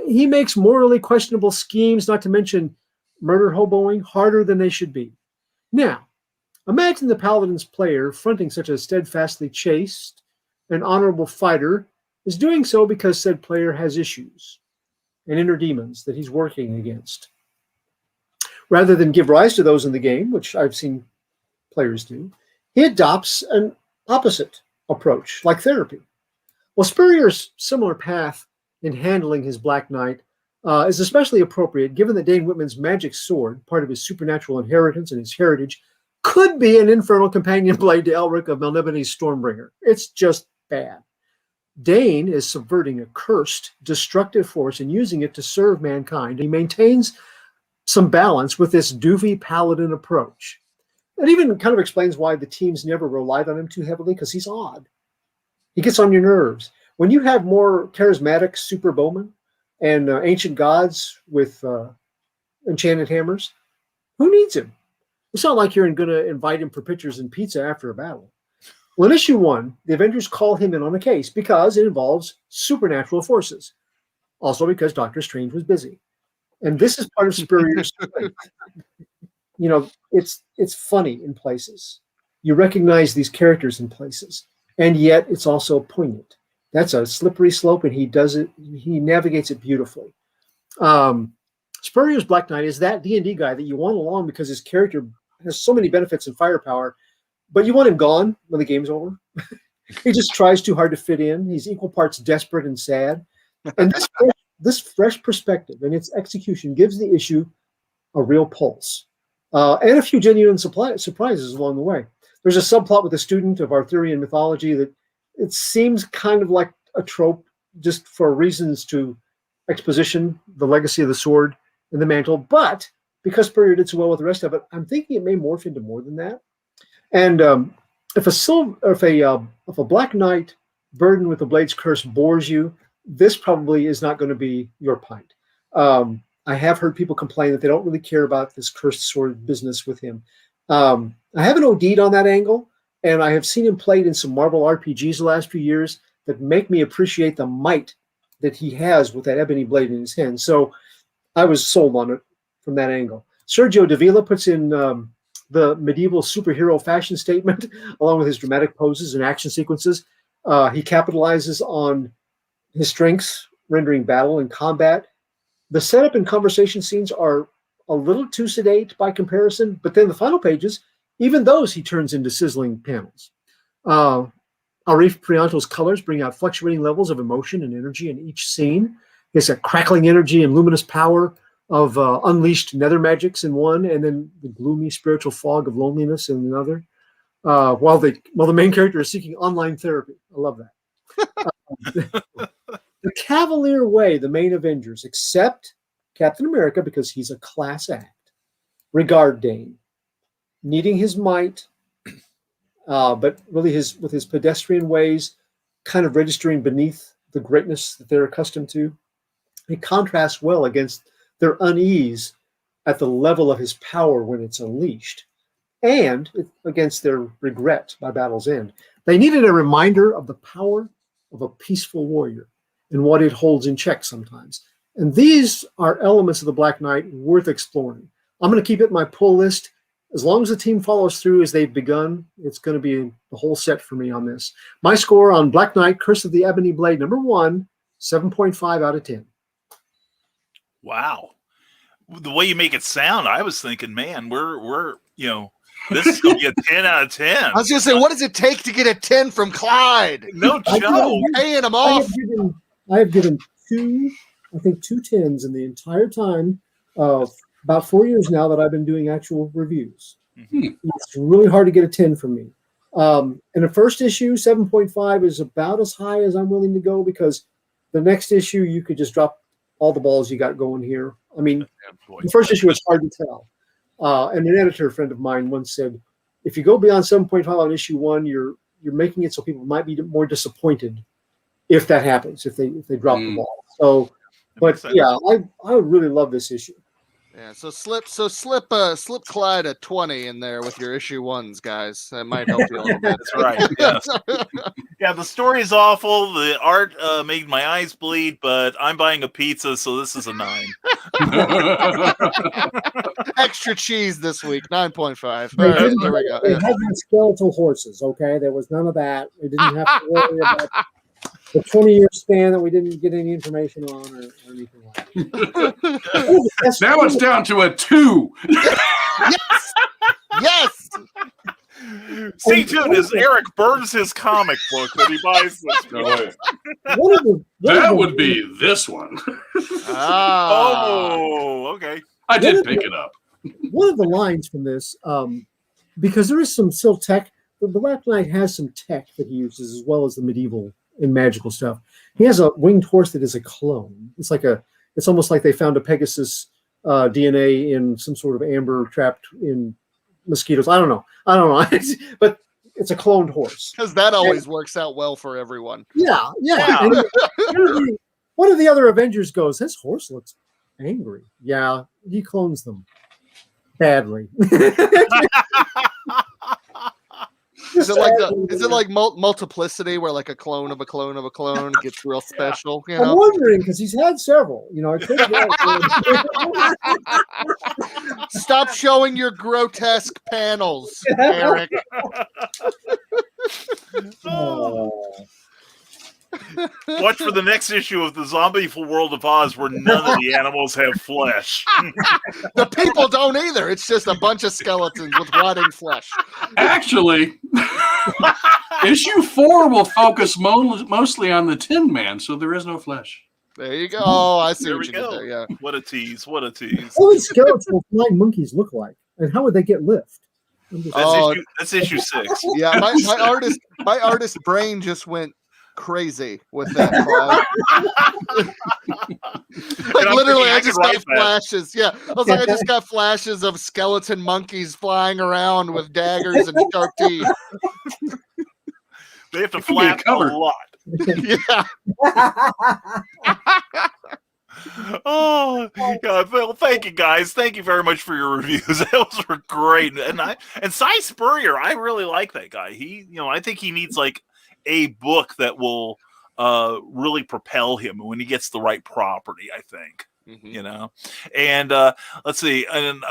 He makes morally questionable schemes, not to mention murder hoboing, harder than they should be. Now, imagine the Paladin's player fronting such a steadfastly chaste and honorable fighter is doing so because said player has issues and inner demons that he's working against. Rather than give rise to those in the game, which I've seen players do, he adopts an opposite approach, like therapy. Well, Spurrier's similar path in handling his Black Knight is especially appropriate given that Dane Whitman's magic sword, part of his supernatural inheritance and his heritage, could be an infernal companion blade to Elric of Melniboné's Stormbringer. It's just bad. Dane is subverting a cursed, destructive force and using it to serve mankind. He maintains some balance with this doofy paladin approach. It even kind of explains why the teams never relied on him too heavily, because he's odd. He gets on your nerves. When you have more charismatic super bowmen and ancient gods with enchanted hammers, who needs him? It's not like you're going to invite him for pictures and pizza after a battle. Well, in issue 1, the Avengers call him in on a case because it involves supernatural forces. Also because Doctor Strange was busy. And this is part of Spurrier's strength. You know, it's funny in places. You recognize these characters in places, and yet it's also poignant. That's a slippery slope, and he navigates it beautifully. Spurrier's Black Knight is that D&D guy that you want along because his character has so many benefits and firepower, but you want him gone when the game's over. He just tries too hard to fit in. He's equal parts desperate and sad. And this fresh perspective and its execution gives the issue a real pulse. And a few genuine surprises along the way. There's a subplot with a student of Arthurian mythology that it seems kind of like a trope just for reasons to exposition the legacy of the sword and the mantle. But because Spurrier did so well with the rest of it, I'm thinking it may morph into more than that. And if a Black Knight burdened with the Blade's Curse bores you, this probably is not going to be your pint. I have heard people complain that they don't really care about this cursed sword business with him. I haven't OD'd on that angle, and I have seen him played in some Marvel RPGs the last few years that make me appreciate the might that he has with that ebony blade in his hand. So I was sold on it from that angle. Sergio Davila puts in the medieval superhero fashion statement, along with his dramatic poses and action sequences. He capitalizes on his strengths, rendering battle and combat. The setup and conversation scenes are a little too sedate by comparison, but then the final pages, even those he turns into sizzling panels. Arif Prianto's colors bring out fluctuating levels of emotion and energy in each scene. He has a crackling energy and luminous power of unleashed nether magics in one, and then the gloomy spiritual fog of loneliness in another. While the main character is seeking online therapy. I love that. The cavalier way the main Avengers, except Captain America, because he's a class act, regard Dane, needing his might, but really with his pedestrian ways, kind of registering beneath the greatness that they're accustomed to. It contrasts well against their unease at the level of his power when it's unleashed, and against their regret by battle's end. They needed a reminder of the power of a peaceful warrior and what it holds in check sometimes. And these are elements of the Black Knight worth exploring. I'm going to keep it in my pull list. As long as the team follows through as they've begun, it's going to be the whole set for me on this. My score on Black Knight, Curse of the Ebony Blade, number 1, 7.5 out of 10. Wow. The way you make it sound, I was thinking, man, we're this is going to be a 10 out of 10. I was going to say, what does it take to get a 10 from Clyde? No joke. Paying him off. I have given two 10s in the entire time of about 4 years now that I've been doing actual reviews. Mm-hmm. It's really hard to get a 10 from me. In the first issue, 7.5 is about as high as I'm willing to go, because the next issue, you could just drop all the balls you got going here. I mean, the first issue is hard to tell. And an editor friend of mine once said, if you go beyond 7.5 on issue 1, you're making it so people might be more disappointed if that happens, if they drop the ball. So, but yeah, I really love this issue. Yeah, so slip Clyde a 20 in there with your issue 1s, guys. That might help you a little bit. That's right. Yes. Yeah, the story's awful. The art made my eyes bleed, but I'm buying a pizza, so this is a 9. Extra cheese this week, 9.5. They There we go. They had no skeletal horses, okay? There was none of that. We didn't have to worry about the 20-year span that we didn't get any information on or anything like that. Now it's down to a 2. Yes. Stay tuned as Eric burns his comic book that he buys this. That would be this one. Oh, okay. I did pick it up. One of the lines from this, because there is some still tech, the Black Knight has some tech that he uses as well as the medieval and magical stuff. He has a winged horse that is a clone. It's almost like they found a Pegasus DNA in some sort of amber trapped in mosquitoes. I don't know. But it's a cloned horse. Because that always works out well for everyone. Yeah. And one of the other Avengers goes, this horse looks angry. Yeah, he clones them badly. Is it like multiplicity, where like a clone of a clone of a clone gets real special? You know? I'm wondering, because he's had several. Stop showing your grotesque panels, Eric. Watch for the next issue of the Zombie World of Oz, where none of the animals have flesh. The people don't either. It's just a bunch of skeletons with rotting flesh. Actually, issue 4 will focus mostly on the Tin Man, so there is no flesh. There you go. Oh, I see There what we you go. did there. Yeah. What a tease. What would skeletal flying monkeys look like? And how would they get lift? That's issue 6. Yeah, my artist brain just went, crazy with that. Like literally, I just got flashes. Yeah, I was like, I just got flashes of skeleton monkeys flying around with daggers and sharp teeth. They have to flap a lot. Yeah. Oh, yeah, well, thank you guys. Thank you very much for your reviews. Those were great. And Cy Spurrier, I really like that guy. I think he needs like a book that will really propel him when he gets the right property, I think. And let's see, and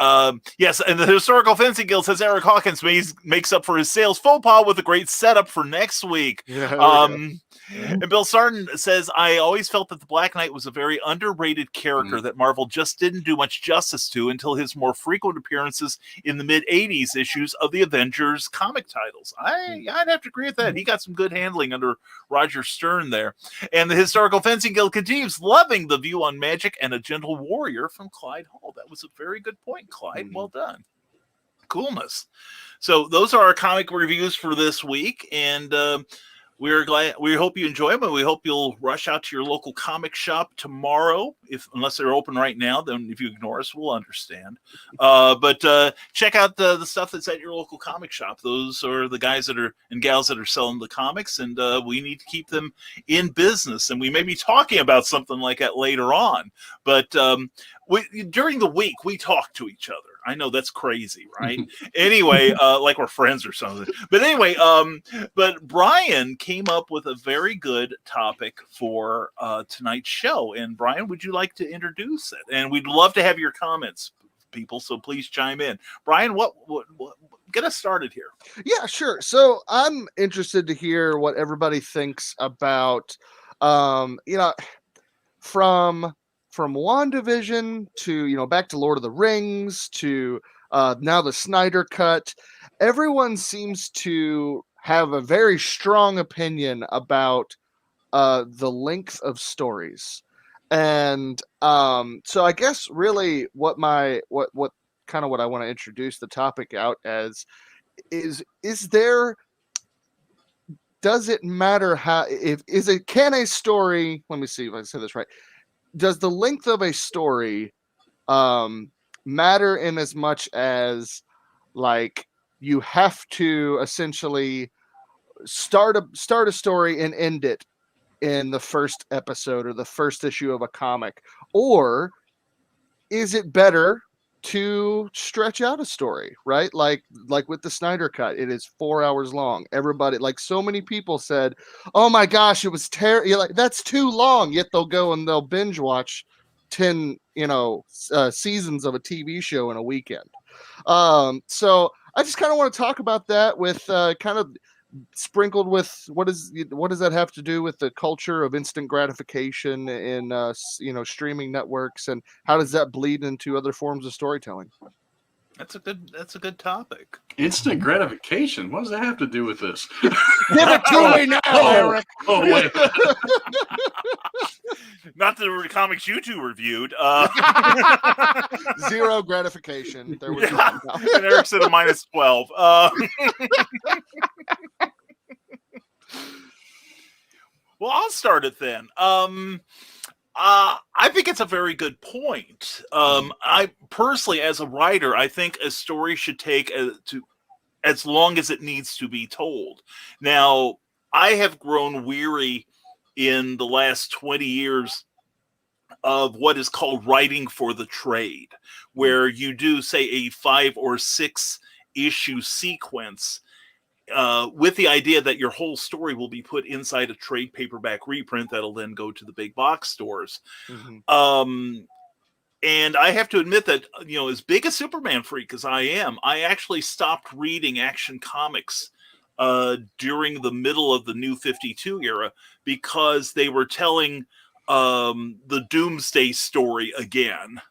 yes, and the Historical Fencing Guild says Eric Hawkins makes up for his sales faux pas with a great setup for next week. And Bill Sarton says, I always felt that the Black Knight was a very underrated character that Marvel just didn't do much justice to until his more frequent appearances in the mid-'80s issues of the Avengers comic titles. I'd have to agree with that. He got some good handling under Roger Stern there. And the Historical Fencing Guild continues, loving the view on magic and a gentle warrior from Clyde Hall. That was a very good point, Clyde. Well done. Coolness. So those are our comic reviews for this week, and we're glad. We hope you enjoy them, and we hope you'll rush out to your local comic shop tomorrow. Unless they're open right now, then if you ignore us, we'll understand. But check out the stuff that's at your local comic shop. Those are the guys and gals that are selling the comics, and we need to keep them in business. And we may be talking about something like that later on. But during the week, we talk to each other. I know that's crazy, right? Anyway, like we're friends or something. But anyway, but Brian came up with a very good topic for tonight's show. And Brian, would you like to introduce it? And we'd love to have your comments, people. So please chime in. Brian, what get us started here? Yeah, sure. So I'm interested to hear what everybody thinks about, from WandaVision to, back to Lord of the Rings to now the Snyder Cut. Everyone seems to have a very strong opinion about the length of stories. And so I guess really what I want to introduce the topic out as is there, does it matter can a story, let me see if I say this right. Does the length of a story matter in as much as like you have to essentially start a story and end it in the first episode or the first issue of a comic? Or is it better to stretch out a story, right? Like with the Snyder Cut, it is 4 hours long. Everybody, like so many people said, oh my gosh, it was terrible. You're like, that's too long. Yet they'll go and they'll binge watch 10, seasons of a TV show in a weekend. So I just kind of want to talk about that with kind of sprinkled with what does that have to do with the culture of instant gratification in streaming networks, and how does that bleed into other forms of storytelling? That's a good topic. Instant gratification. What does that have to do with this? Give it to me now, Eric. Oh wait. Not the comics you two reviewed. Zero gratification. There was none. And Eric said a -12. Well, I'll start it then. I think it's a very good point. I personally, as a writer, I think a story should take as long as it needs to be told. Now, I have grown weary in the last 20 years of what is called writing for the trade, where you do, say, a 5 or 6 issue sequence with the idea that your whole story will be put inside a trade paperback reprint that'll then go to the big box stores. And I have to admit that, as big a Superman freak as I am, I actually stopped reading Action Comics during the middle of the New 52 era because they were telling the Doomsday story again.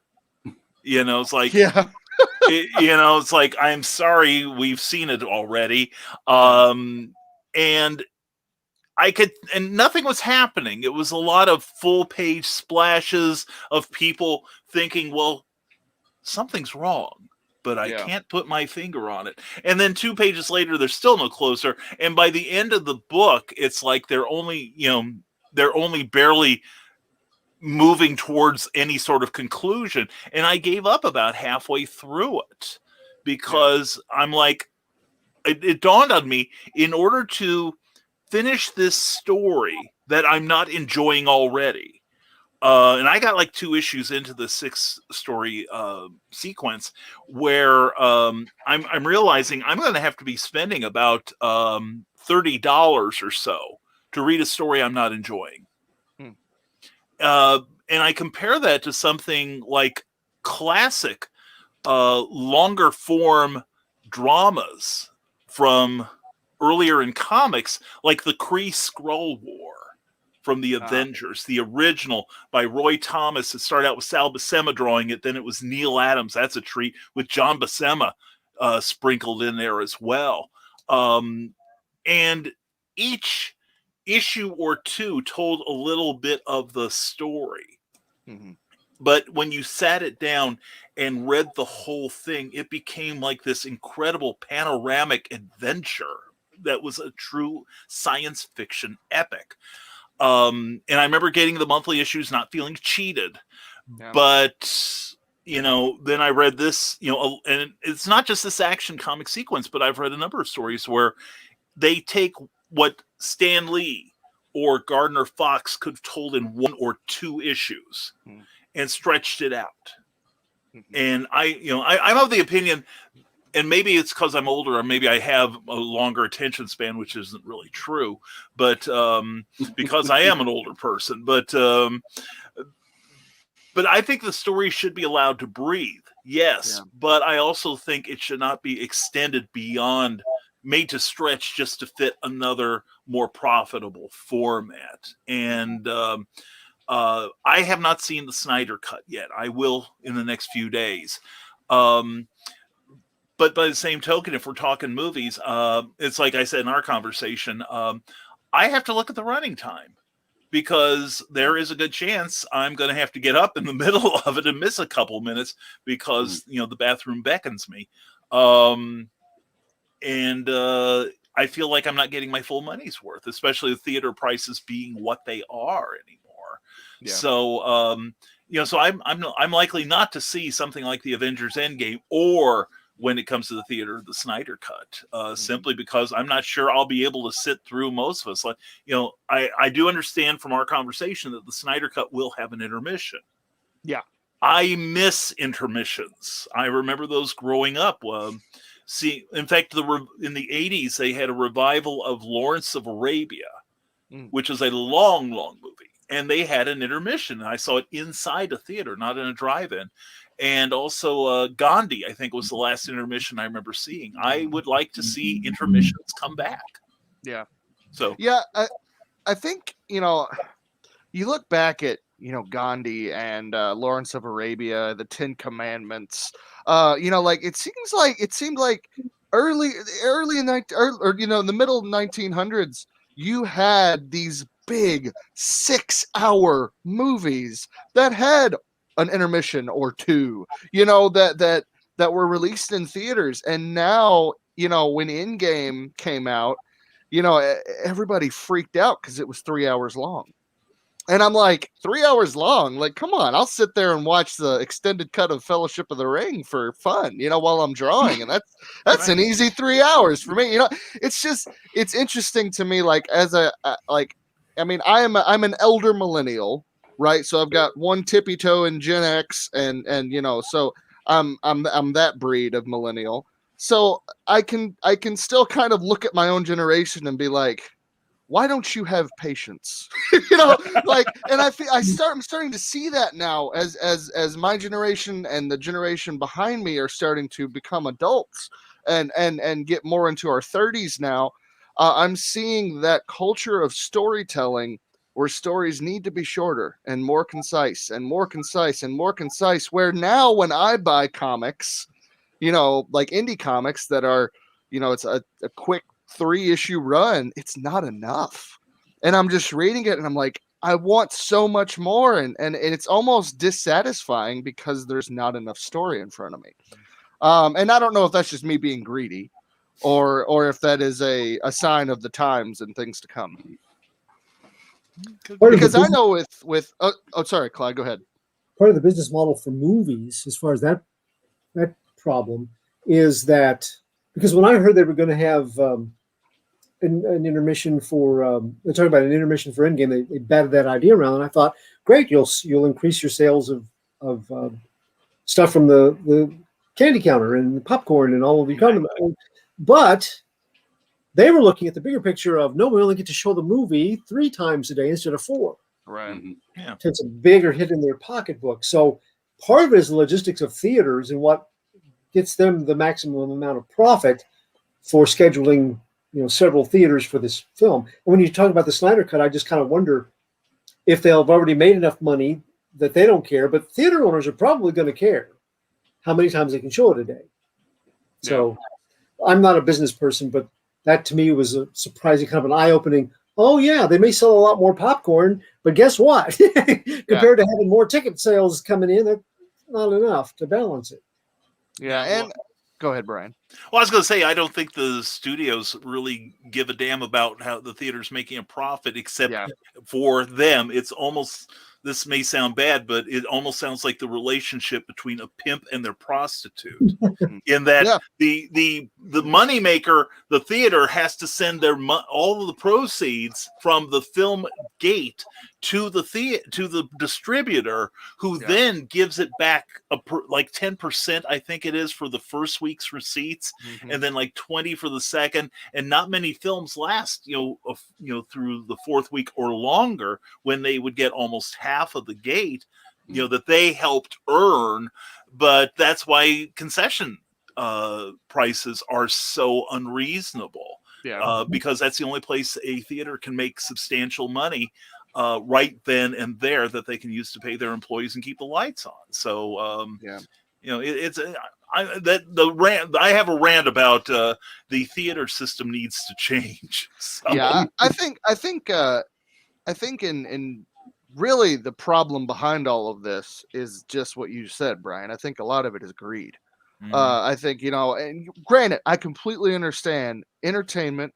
It's like, yeah. It's like, I'm sorry, we've seen it already. And nothing was happening. It was a lot of full page splashes of people thinking, well, something's wrong. but I can't put my finger on it. And then 2 pages later, they're still no closer. And by the end of the book, it's like they're only barely moving towards any sort of conclusion. And I gave up about halfway through it because I'm like, it dawned on me, in order to finish this story that I'm not enjoying already, and I got like 2 issues into the 6-story sequence where I'm realizing I'm going to have to be spending about $30 or so to read a story I'm not enjoying. And I compare that to something like classic, longer form dramas from earlier in comics, like the Kree-Skrull War from the Avengers, the original by Roy Thomas. It started out with Sal Buscema drawing it, then it was Neil Adams. That's a treat, with John Buscema sprinkled in there as well. And each issue or 2 told a little bit of the story. But when you sat it down and read the whole thing, it became like this incredible panoramic adventure that was a true science fiction epic. And I remember getting the monthly issues, not feeling cheated. But, then I read this, and it's not just this action comic sequence, but I've read a number of stories where they take what Stan Lee or Gardner Fox could have told in 1 or 2 issues and stretched it out. And I'm of the opinion, and maybe it's because I'm older, or maybe I have a longer attention span, which isn't really true, but because I am an older person. But I think the story should be allowed to breathe, yes. But I also think it should not be extended beyond, made to stretch just to fit another more profitable format. And I have not seen the Snyder Cut yet. I will in the next few days. But by the same token, if we're talking movies, it's like I said in our conversation, I have to look at the running time, because there is a good chance I'm going to have to get up in the middle of it and miss a couple minutes because, the bathroom beckons me. And I feel like I'm not getting my full money's worth, especially the theater prices being what they are anymore. So, so I'm likely not to see something like the Avengers Endgame, or when it comes to the theater, the Snyder Cut, simply because I'm not sure I'll be able to sit through most of us. Like, I do understand from our conversation that the Snyder Cut will have an intermission. I miss intermissions. I remember those growing up. In fact, in the 80s, they had a revival of Lawrence of Arabia, which is a long, long movie. And they had an intermission. I saw it inside a theater, not in a drive-in. And also Gandhi, I think, was the last intermission I remember seeing. I would like to see intermissions come back. So I think, you look back at, Gandhi and Lawrence of Arabia, the 10 Commandments, it seemed like early in the middle 1900s, you had these big 6-hour movies that had an intermission or 2, that were released in theaters. And now, when Endgame came out, everybody freaked out because it was 3 hours long. And I'm like, 3 hours long? Like, come on, I'll sit there and watch the extended cut of Fellowship of the Ring for fun, while I'm drawing. And that's right. An easy 3 hours for me. It's interesting to me, like, as I'm an elder millennial, right? So I've got one tippy toe in Gen X, and so I'm that breed of millennial. So I can still kind of look at my own generation and be like, why don't you have patience? And I'm starting to see that now as my generation and the generation behind me are starting to become adults and get more into our 30s now. I'm seeing that culture of storytelling where stories need to be shorter and more concise and more concise and more concise, where now when I buy comics, like indie comics that are, it's a quick 3-issue run, it's not enough. And I'm just reading it and I'm like, I want so much more. And it's almost dissatisfying because there's not enough story in front of me. And I don't know if that's just me being greedy, or if that is a sign of the times and things to come. Because I know with sorry, Clyde, go ahead. Part of the business model for movies, as far as that problem, is that because when I heard they were going to have an intermission for they're talking about an intermission for Endgame, they batted that idea around, and I thought, great, you'll increase your sales of stuff from the candy counter and the popcorn and all of the condiment. But they were looking at the bigger picture of, no, we only get to show the movie 3 times a day instead of 4. Right. Yeah. So it's a bigger hit in their pocketbook. So part of it is the logistics of theaters and what gets them the maximum amount of profit for scheduling, several theaters for this film. And when you talk about the Snyder Cut, I just kind of wonder if they'll have already made enough money that they don't care, but theater owners are probably going to care how many times they can show it a day. So I'm not a business person, but that to me was a surprising, kind of an eye-opening. Oh yeah, they may sell a lot more popcorn, but guess what? Compared to having more ticket sales coming in, that's not enough to balance it. Yeah, and go ahead, Brian. Well, I was going to say, I don't think the studios really give a damn about how the theater's making a profit, except for them. It's almost, this may sound bad, but it almost sounds like the relationship between a pimp and their prostitute, in that the moneymaker, the theater, has to send their all of the proceeds from the film gate to the distributor, who then gives it back like 10%, I think it is, for the first week's receipts, and then like 20 for the second. And not many films last, through the 4th week or longer, when they would get almost half of the gate, that they helped earn. But that's why concession prices are so unreasonable. Because that's the only place a theater can make substantial money right then and there, that they can use to pay their employees and keep the lights on. So I have a rant about the theater system needs to change. So. Yeah, I think in really the problem behind all of this is just what you said, Brian. I think a lot of it is greed. I think, and granted, I completely understand entertainment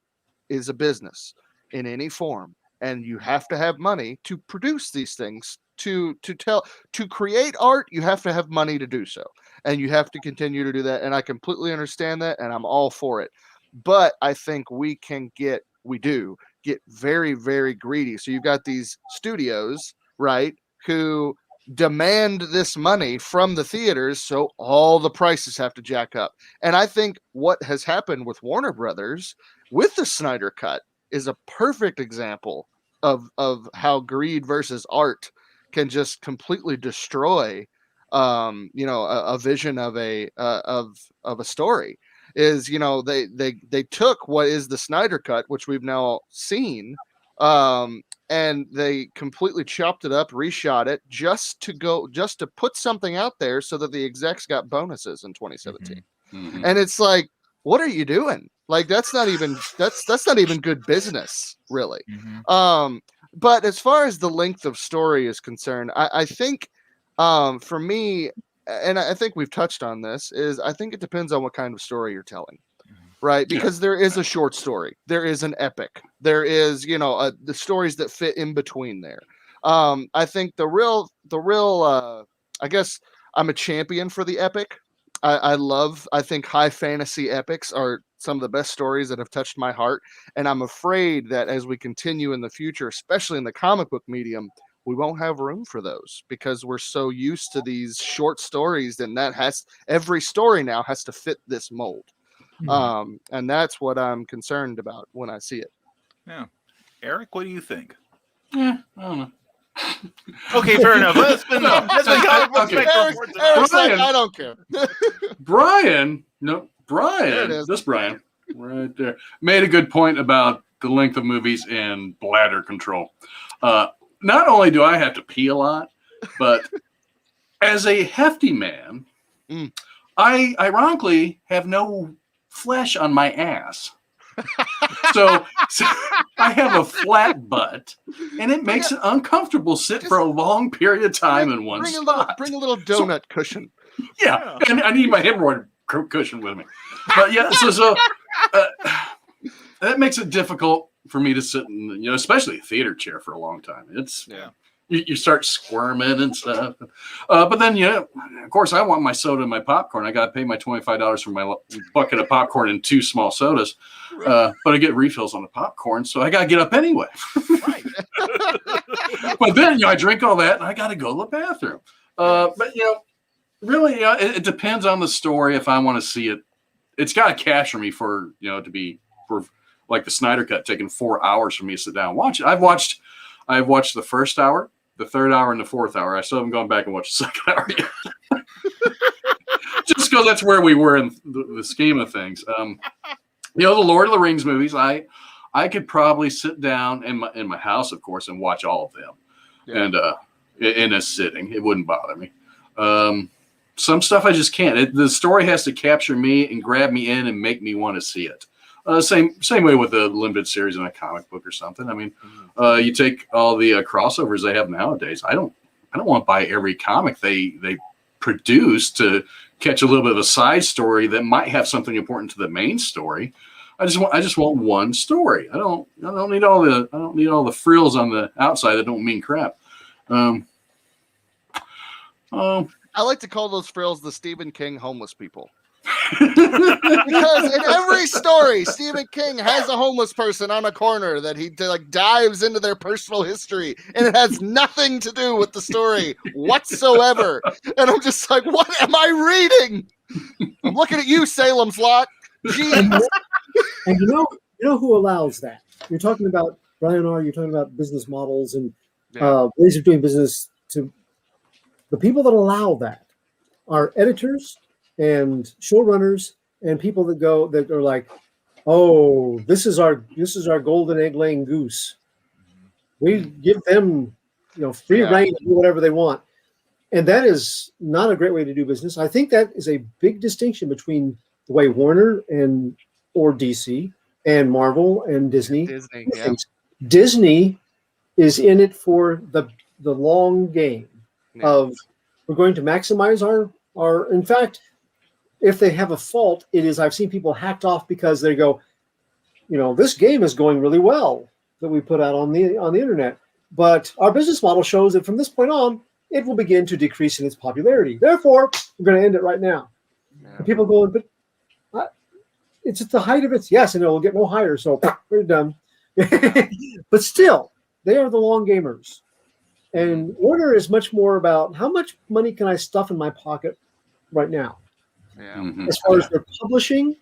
is a business in any form, and you have to have money to produce these things. To create art, you have to have money to do so, and you have to continue to do that. And I completely understand that, and I'm all for it. But I think we get very, very greedy. So you've got these studios, right, who demand this money from the theaters, so all the prices have to jack up. And I think what has happened with Warner Brothers with the Snyder Cut is a perfect example of how greed versus art can just completely destroy a vision of a story. Is they took what is the Snyder Cut, which we've now seen, and they completely chopped it up, reshot it just to put something out there so that the execs got bonuses in 2017. And it's like, what are you doing? Like, that's not even good business, really. But as far as the length of story is concerned, I think for me, and I think we've touched on this, is I think it depends on what kind of story you're telling. Right, because there is a short story, there is an epic, there is the stories that fit in between there. I think the real I guess I'm a champion for the epic. I think high fantasy epics are some of the best stories that have touched my heart, and I'm afraid that as we continue in the future, especially in the comic book medium, we won't have room for those because we're so used to these short stories, and every story now has to fit this mold. And that's what I'm concerned about when I see it. Yeah. Eric, what do you think? I don't know. Okay, fair enough. That's been comic book spectrum for tonight. Eric's like, I don't care. Brian, this Brian, right there, made a good point about the length of movies and bladder control. Not only do I have to pee a lot, but as a hefty man, I ironically have no flesh on my ass. So I have a flat butt, and it makes it uncomfortable sit for a long period of time in one spot. Bring a little donut cushion. Yeah, and I need my hemorrhoid cushion with me. But yeah, so that makes it difficult for me to sit in, especially a theater chair for a long time. It's you start squirming and stuff. But then, of course, I want my soda and my popcorn. I got to pay my $25 for my bucket of popcorn and 2 small sodas. But I get refills on the popcorn, so I got to get up anyway. Right. But then, I drink all that and I got to go to the bathroom. But, really, it depends on the story if I want to see it. It's got to capture me for like the Snyder Cut taking 4 hours for me to sit down and watch it. I've watched the first hour, the third hour, and the fourth hour. I still haven't gone back and watched the second hour yet. Just because that's where we were in the scheme of things. The Lord of the Rings movies, I could probably sit down in my house, of course, and watch all of them. Yeah. And in a sitting. It wouldn't bother me. Some stuff I just can't. The story has to capture me and grab me in and make me want to see it. Same way with a limited series in a comic book or something. I mean, you take all the crossovers they have nowadays. I don't want to buy every comic they produce to catch a little bit of a side story that might have something important to the main story. I just want one story. I don't need all the frills on the outside that don't mean crap. I like to call those frills the Stephen King homeless people. Because in every story, Stephen King has a homeless person on a corner that he dives into their personal history, and it has nothing to do with the story whatsoever. And I'm just like, what am I reading? I'm looking at you, Salem's Lot. Jeez. And you know who allows that? You're talking about Brian R. You're talking about business models and ways of doing business. To the people that allow that are editors and showrunners and people that are like, oh, this is our golden egg laying goose. We give them free reign to do whatever they want. And that is not a great way to do business. I think that is a big distinction between the way Warner or DC and Marvel and Disney. Disney is in it for the long game of we're going to maximize our in fact, if they have a fault, it is I've seen people hacked off because they go, this game is going really well that we put out on the internet. But our business model shows that from this point on, it will begin to decrease in its popularity. Therefore, we're going to end it right now. And people go, but it's at the height of its, yes, and it will get no higher, so we're done. But still, they are the long gamers. And Warner is much more about how much money can I stuff in my pocket right now. As far as their publishing,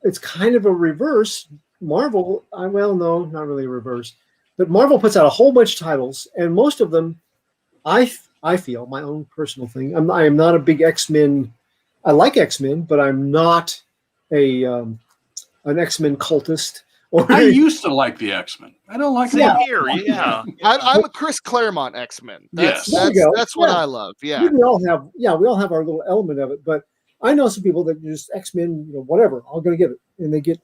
it's kind of a reverse. Marvel, no, not really a reverse, but Marvel puts out a whole bunch of titles, and most of them, I feel, my own personal thing. I am not a big X-Men. I like X-Men, but I'm not an X-Men cultist. I used to like the X-Men. I don't like them here. Yeah, I'm a Chris Claremont X-Men. That's what I love. Yeah, we all have our little element of it. But I know some people that just X-Men, whatever. I'm going to get it, and they get.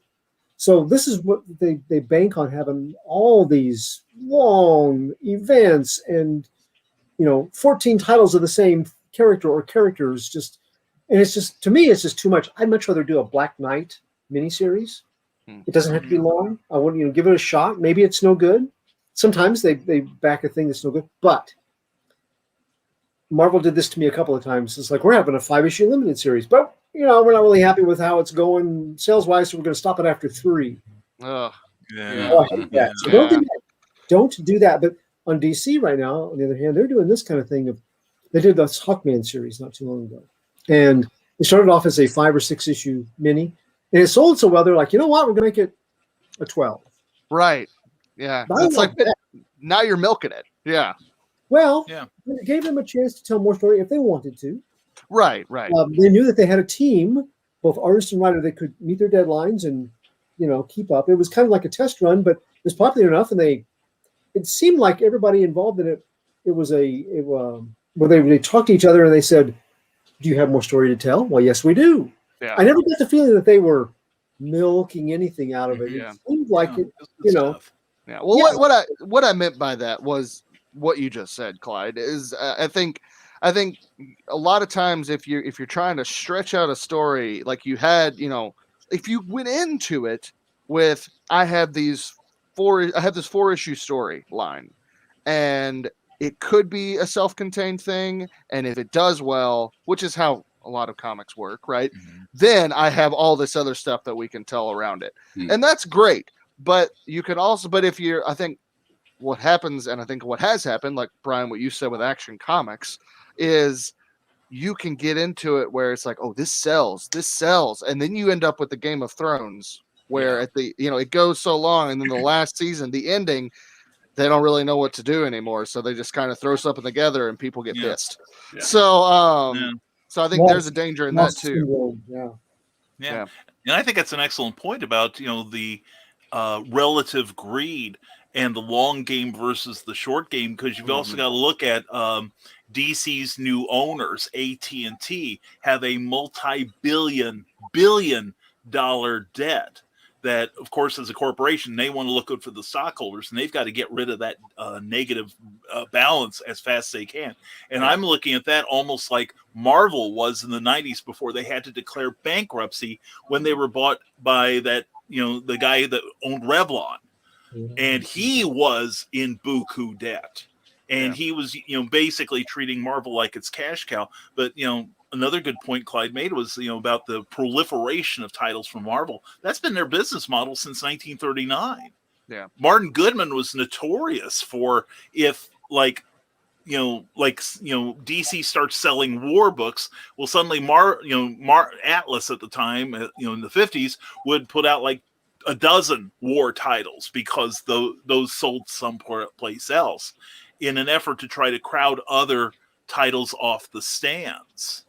So this is what they bank on, having all these long events and 14 titles of the same character or characters. And it's just, to me, it's just too much. I'd much rather do a Black Knight miniseries. It doesn't have to be long. I want give it a shot. Maybe it's no good. Sometimes they back a thing that's no good. But Marvel did this to me a couple of times. It's like, we're having a 5-issue limited series, but we're not really happy with how it's going sales wise, so we're going to stop it after 3. Oh, I hate that. So don't do that. But on DC right now, on the other hand, they're doing this kind of thing. They did the Hawkman series not too long ago, and they started off as a 5 or 6 issue mini. And it sold so well, they're like, you know what? We're going to make it a 12. Right. Yeah. It's like now you're milking it. Yeah. Well, it gave them a chance to tell more story if they wanted to. Right. They knew that they had a team, both artist and writer, that could meet their deadlines and, keep up. It was kind of like a test run, but it was popular enough, and it seemed like everybody involved in it. It was where they talked to each other and they said, do you have more story to tell? Well, yes, we do. Yeah. I never got the feeling that they were milking anything out of it. It seemed like it, Yeah. Well, what I meant by that was what you just said, Clyde. Is I think I think a lot of times if you're trying to stretch out a story, like you had, if you went into it with I have this 4-issue storyline, and it could be a self-contained thing, and if it does well, which is how a lot of comics work, right? Then I have all this other stuff that we can tell around it, and that's great. But you can also, I think what happens, and I think what has happened, like Brian, what you said with Action Comics, is you can get into it where it's like, oh, this sells, and then you end up with the Game of Thrones, where at the it goes so long, and then the last season, the ending, they don't really know what to do anymore, so they just kind of throw something together, and people get pissed. So, so I think there's a danger in that too. Yeah, and I think that's an excellent point about the relative greed and the long game versus the short game, because you've also got to look at DC's new owners, AT&T, have a multi-billion debt that, of course, as a corporation, they want to look good for the stockholders, and they've got to get rid of that negative balance as fast as they can. And I'm looking at that almost like Marvel was in the 90s before they had to declare bankruptcy when they were bought by that, the guy that owned Revlon. And he was in buku debt. And he was, basically treating Marvel like it's cash cow. But, another good point Clyde made was, about the proliferation of titles from Marvel. That's been their business model since 1939. Yeah. Martin Goodman was notorious for if, DC starts selling war books, well, suddenly Atlas at the time, in the 50s, would put out like a dozen war titles because those sold someplace else in an effort to try to crowd other titles off the stands.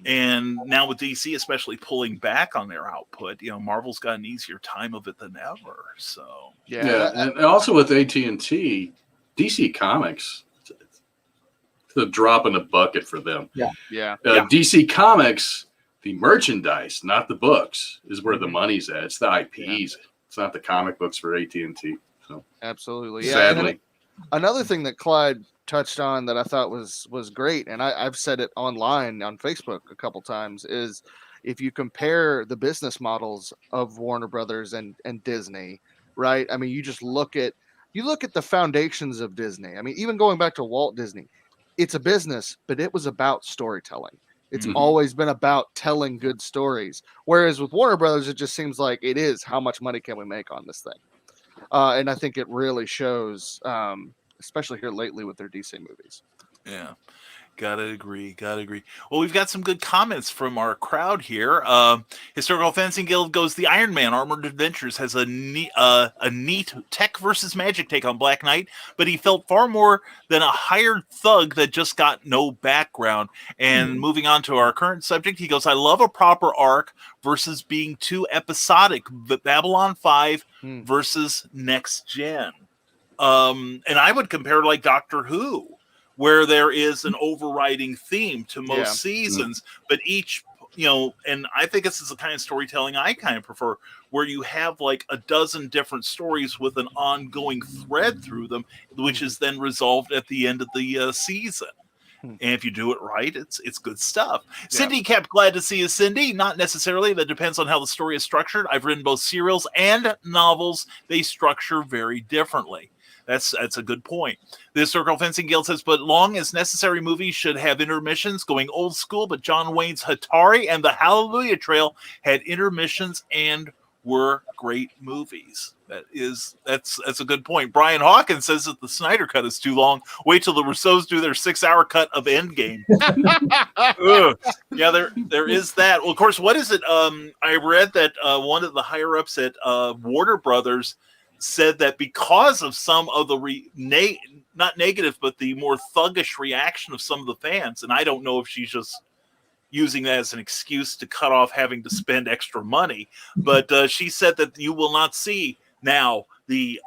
And now with DC especially pulling back on their output, Marvel's got an easier time of it than ever. So and also with AT&T, DC Comics, it's a drop in the bucket for them. DC Comics, the merchandise, not the books, is where the money's at. It's the IPs. It's not the comic books for AT&T. So absolutely, sadly. Another thing that Clyde touched on that I thought was great, and I've said it online on Facebook a couple times, is if you compare the business models of Warner Brothers and Disney, right? I mean, you just look at the foundations of Disney. I mean, even going back to Walt Disney, it's a business, but it was about storytelling. It's always been about telling good stories. Whereas with Warner Brothers, it just seems like it is how much money can we make on this thing? And I think it really shows, especially here lately with their DC movies. Yeah. Gotta agree. Well, we've got some good comments from our crowd here. Historical Fencing Guild goes, the Iron Man Armored Adventures has a neat tech versus magic take on Black Knight, but he felt far more than a hired thug that just got no background. And moving on to our current subject, he goes, I love a proper arc versus being too episodic. Babylon 5 versus Next Gen. And I would compare like Doctor Who, where there is an overriding theme to most seasons, but each, and I think this is the kind of storytelling I kind of prefer, where you have like a dozen different stories with an ongoing thread through them, which is then resolved at the end of the season. And if you do it right, it's good stuff. Cindy kept glad to see you, Cindy. Not necessarily. That depends on how the story is structured. I've written both serials and novels. They structure very differently. That's a good point. The Historical Fencing Guild says, but long as necessary movies should have intermissions, going old school, but John Wayne's Hatari and the Hallelujah Trail had intermissions and were great movies. That's a good point. Brian Hawkins says that the Snyder cut is too long. Wait till the Russos do their 6-hour cut of Endgame. Yeah, there is that. Well, of course, what is it? I read that one of the higher ups at Warner Brothers said that because of some of the not negative, but the more thuggish reaction of some of the fans, and I don't know if she's just using that as an excuse to cut off having to spend extra money, but she said that you will not see now the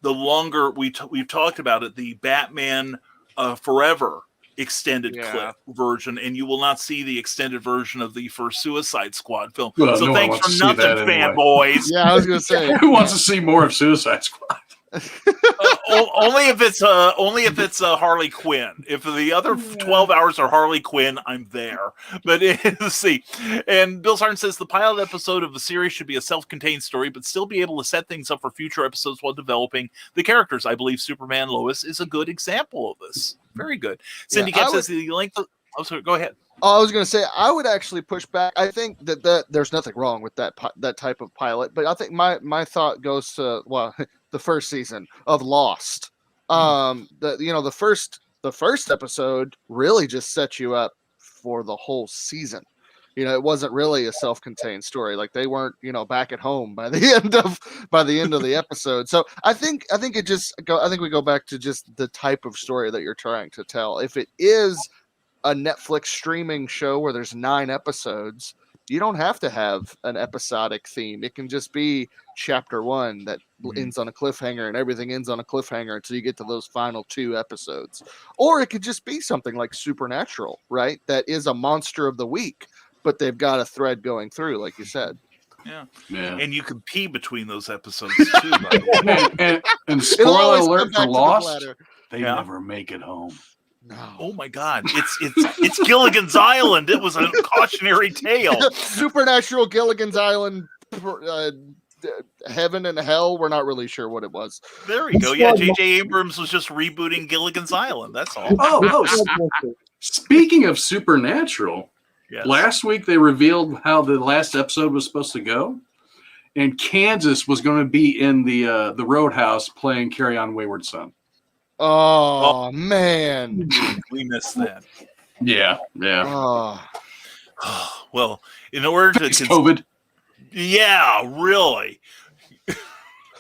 longer we've talked about it, the Batman Forever extended clip version, and you will not see the extended version of the first Suicide Squad film. Well, so thanks for nothing, fanboys. Yeah, I was going to say, who wants to see more of Suicide Squad? Only if it's Harley Quinn. If the other 12 hours are Harley Quinn, I'm there. But let's see. And Bill Sarn says the pilot episode of the series should be a self-contained story, but still be able to set things up for future episodes while developing the characters. I believe Superman Lois is a good example of this. Very good. Cindy Cap says the length of. Oh, sorry, go ahead. I was going to say I would actually push back. I think that there's nothing wrong with that type of pilot, but I think my thought goes to the first season of Lost. The first episode really just set you up for the whole season. It wasn't really a self-contained story. Like they weren't, back at home by the end of the episode. So I think we go back to just the type of story that you're trying to tell. If it is a Netflix streaming show where there's 9 episodes, you don't have to have an episodic theme. It can just be chapter 1 that ends on a cliffhanger and everything ends on a cliffhanger until you get to those final 2 episodes. Or it could just be something like Supernatural, right? That is a monster of the week, but they've got a thread going through, like you said. Yeah. And you can pee between those episodes too. By the way. and spoiler alert for Lost, they never make it home. No. Oh my God! It's Gilligan's Island. It was a cautionary tale. Supernatural Gilligan's Island, heaven and hell. We're not really sure what it was. There we go. Yeah, J.J. Abrams was just rebooting Gilligan's Island. That's all. Speaking of Supernatural, last week they revealed how the last episode was supposed to go, and Kansas was going to be in the Roadhouse playing "Carry On, Wayward Son." Oh man, we missed that. Yeah. Well, in order to COVID. Yeah, really.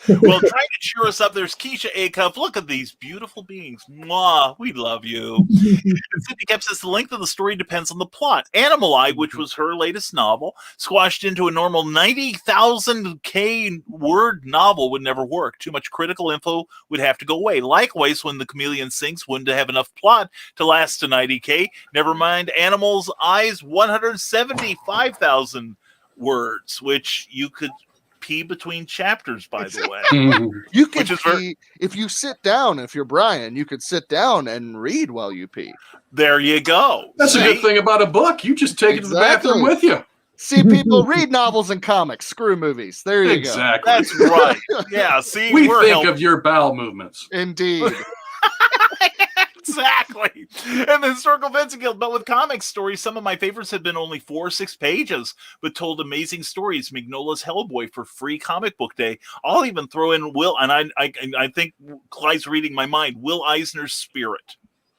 Well, trying to cheer us up, there's Keisha Acuff. Look at these beautiful beings. Mwah, we love you. And Cindy Kep says the length of the story depends on the plot. Animal which was her latest novel, squashed into a normal 90,000 word novel would never work. Too much critical info would have to go away. Likewise, when The Chameleon Sings wouldn't have enough plot to last to 90K. Never mind Animal's Eyes, 175,000 words, which you could pee between chapters, by the way. You could pee if you sit down. If you're Brian, you could sit down and read while you pee. There you go. That's a good thing about a book. You just take it to the bathroom with you. See, people read novels and comics. Screw movies. There you go. That's right. Yeah. See, we think of your bowel movements. Indeed. Exactly. And the Historical Fencing Guild, but with comic stories, some of my favorites have been only 4 or 6 pages, but told amazing stories. Mignola's Hellboy for free comic book day. I'll even throw in Will, and I think Clyde's reading my mind, Will Eisner's Spirit.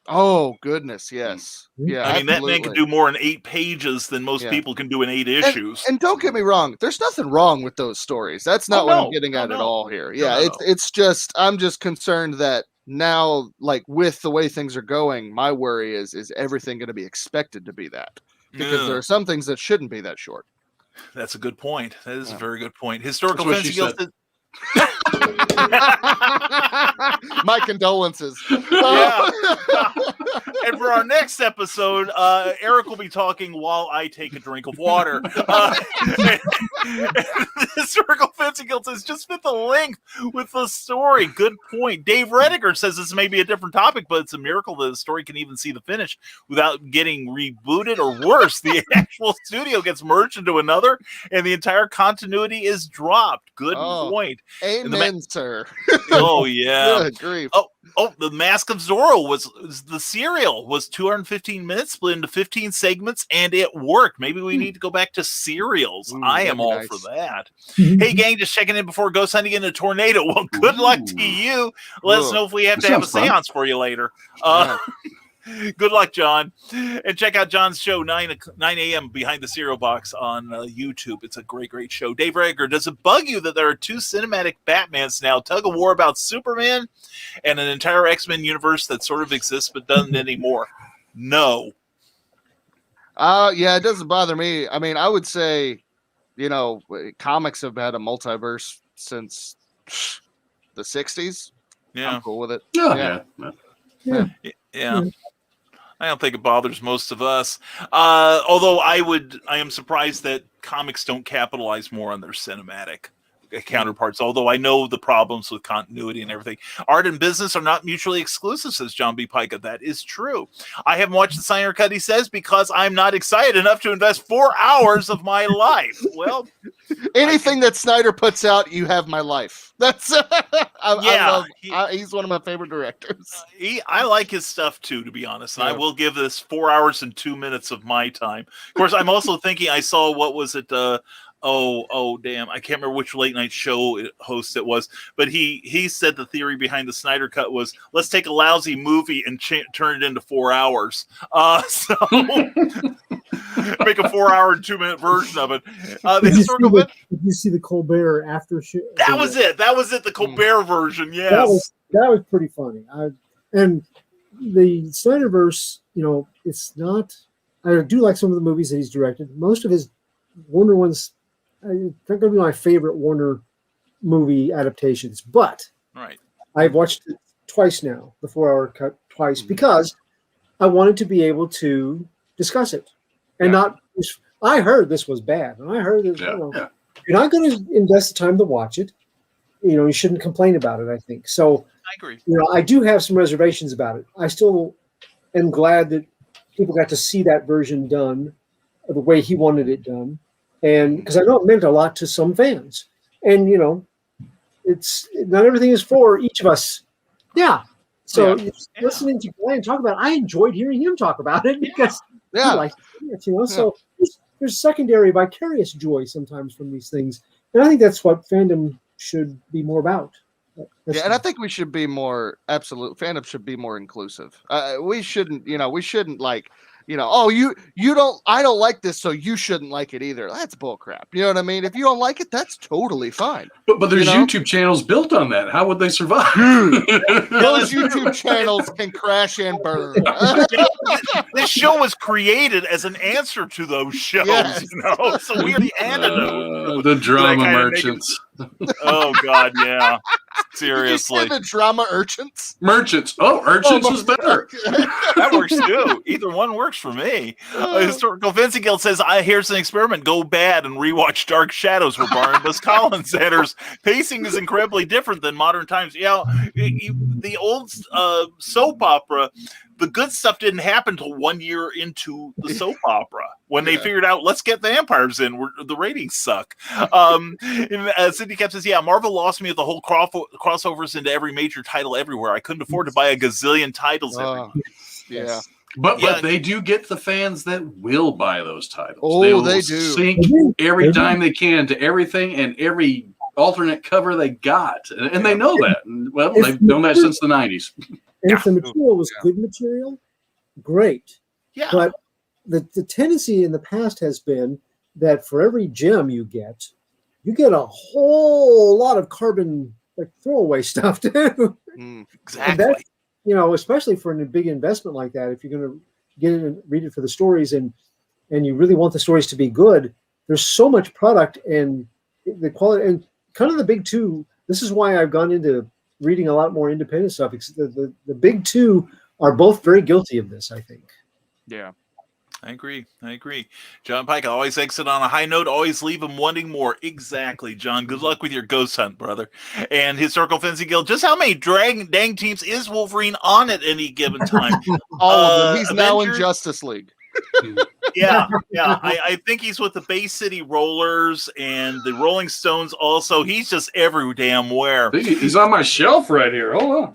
Oh, goodness, yes. Yeah, I mean, that man can do more in 8 pages than most people can do in 8 issues. And don't get me wrong, there's nothing wrong with those stories. That's not what I'm getting at all here. Yeah, it's just, I'm just concerned that now, like with the way things are going, my worry is everything going to be expected to be that? Because there are some things that shouldn't be that short. That's a good point. That is a very good point. Historical Fencing Guild. My condolences. Yeah. And for our next episode, Eric will be talking while I take a drink of water. Historical Fencing Guild says just fit the length with the story. Good point. Dave Rediger says this may be a different topic, but it's a miracle that the story can even see the finish without getting rebooted, or worse, the actual studio gets merged into another and the entire continuity is dropped. Good point. Amen, sir. Oh yeah. Good grief. Oh, the Mask of Zorro was the serial was 215 minutes split into 15 segments, and it worked. Maybe we need to go back to serials. I am all for that. Hey, gang, just checking in before ghost hunting in a tornado. Well, good luck to you. Let us know if we have to have a seance for you later. Good luck, John. And check out John's show, 9 a.m. Behind the Cereal Box on YouTube. It's a great show. Dave Rager, does it bug you that there are 2 cinematic Batmans now? Tug of war about Superman and an entire X-Men universe that sort of exists but doesn't anymore? No. Yeah, it doesn't bother me. I mean, I would say, comics have had a multiverse since the 60s. Yeah. I'm cool with it. Yeah. I don't think it bothers most of us. Although I am surprised that comics don't capitalize more on their cinematic counterparts, although I know the problems with continuity and everything. Art and business are not mutually exclusive, says John B. Pica. That is true. I haven't watched the Snyder Cut, he says, because I'm not excited enough to invest 4 hours of my life. Well, anything that Snyder puts out, you have my life. That's he's one of my favorite directors. I like his stuff too, to be honest. And I will give this 4 hours and 2 minutes of my time. Of course, I'm also thinking I saw, what was it? Damn, I can't remember which late night show host it was, but he said the theory behind the Snyder Cut was, let's take a lousy movie and turn it into 4 hours. So make a 4 hour and 2 minute version of it. Did you see the Colbert after show? That was it. The Colbert version. Yes, that was pretty funny. And the Snyderverse, it's not. I do like some of the movies that he's directed. Most of his Warner ones, they're going to be my favorite Warner movie adaptations. But I've watched it twice now, the 4 hour cut twice, because I wanted to be able to discuss it and not. I heard this was bad, and I heard that you're not going to invest the time to watch it. You shouldn't complain about it. I think so. I agree. I do have some reservations about it. I still am glad that people got to see that version done the way he wanted it done, and because I know it meant a lot to some fans, and it's not everything is for each of us. Yeah. So listening to Glenn talk about it, I enjoyed hearing him talk about it because he liked it, So there's secondary vicarious joy sometimes from these things, and I think that's what fandom should be more about. And I think we should be more fandom should be more inclusive. We shouldn't like, I don't like this, so you shouldn't like it either. That's bullcrap. You know what I mean? If you don't like it, that's totally fine. But there's YouTube channels built on that. How would they survive? Those YouTube channels can crash and burn. This show was created as an answer to those shows, So we're the antidote. The drama merchants. Oh God, yeah. Seriously. Did you say the drama urchins? Merchants. Oh, urchins is better. That works too. Either one works for me. Historical Fencing Guild says, here's an experiment. Go bad and rewatch Dark Shadows where Barnabas Collins enters. Pacing is incredibly different than modern times. The old soap opera, the good stuff didn't happen until 1 year into the soap opera when they figured out, let's get vampires in. The ratings suck. Cindy Cap says, Marvel lost me with the whole crossovers into every major title everywhere. I couldn't afford to buy a gazillion titles every year. Yeah. But they do get the fans that will buy those titles. Oh, they do. Sink every dime they can to everything and every alternate cover they got. And they know that. Well, they've known that since the 90s. And if the material was good material, great. Yeah. But the tendency in the past has been that for every gem you get a whole lot of carbon throwaway stuff too. Exactly. And that's, especially for a big investment like that, if you're going to get it and read it for the stories and you really want the stories to be good, there's so much product and the quality and kind of the big two. This is why I've gone into reading a lot more independent stuff. The big two are both very guilty of this, I think. Yeah. I agree. John Pike, always exit on a high note, always leave them wanting more. Exactly, John. Good luck with your ghost hunt, brother. And Historical Fencing Guild, just how many dang teams is Wolverine on at any given time? All of them. He's now in Justice League. Yeah. I think he's with the Bay City Rollers and the Rolling Stones also. He's just every damn where. He's on my shelf right here. Hold on.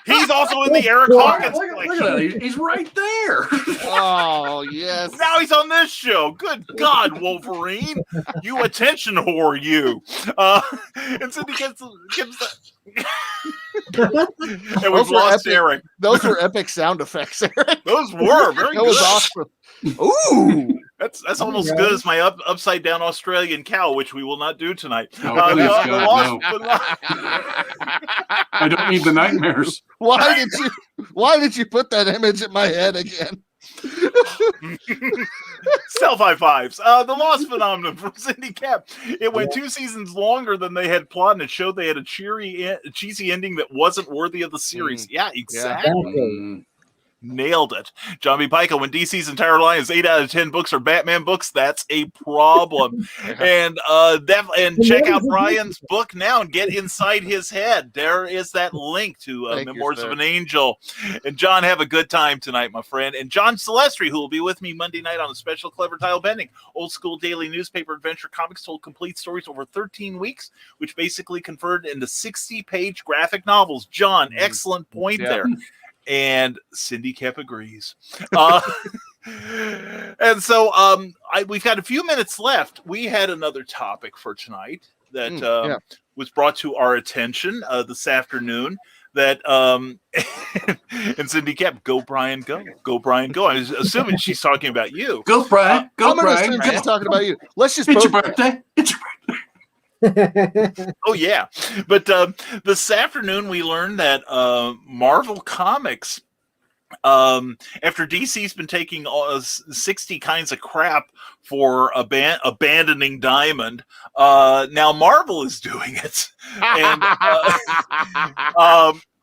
He's also in the Eric Hawkins look at that. He's right there. Oh, yes. Now he's on this show. Good God, Wolverine. You attention whore, you. And Cindy gives and we've lost Eric. Those were epic sound effects, Eric. Those were very good. That was awesome. Ooh. That's almost as good as my upside down Australian cow, which we will not do tonight. No. I don't need the nightmares. Why did you put that image in my head again? Self high fives. The Lost Phenomenon from Cindy Cap. It went 2 seasons longer than they had planned, and it showed they had a cheesy ending that wasn't worthy of the series. Yeah, exactly. Nailed it. John B. Pica, when DC's entire line is 8 out of 10 books are Batman books, that's a problem. And check out Brian's book now and get inside his head. There is that link to Memoirs of an Angel. And John, have a good time tonight, my friend. And John Celestri, who will be with me Monday night on a special Clever Title Bending, old school daily newspaper adventure comics told complete stories over 13 weeks, which basically converted into 60-page graphic novels. John, excellent point there. And Cindy Kep agrees. And so we've got a few minutes left. We had another topic for tonight that was brought to our attention this afternoon. That and Cindy Kep, go Brian, go. Go Brian, go. I was assuming she's talking about you. Go Brian, go Brian. I'm just talking about you. Let's just. It's your birthday. It's your birthday. Oh yeah, but this afternoon we learned that Marvel Comics, after DC's been taking 60 kinds of crap for abandoning Diamond, now Marvel is doing it, and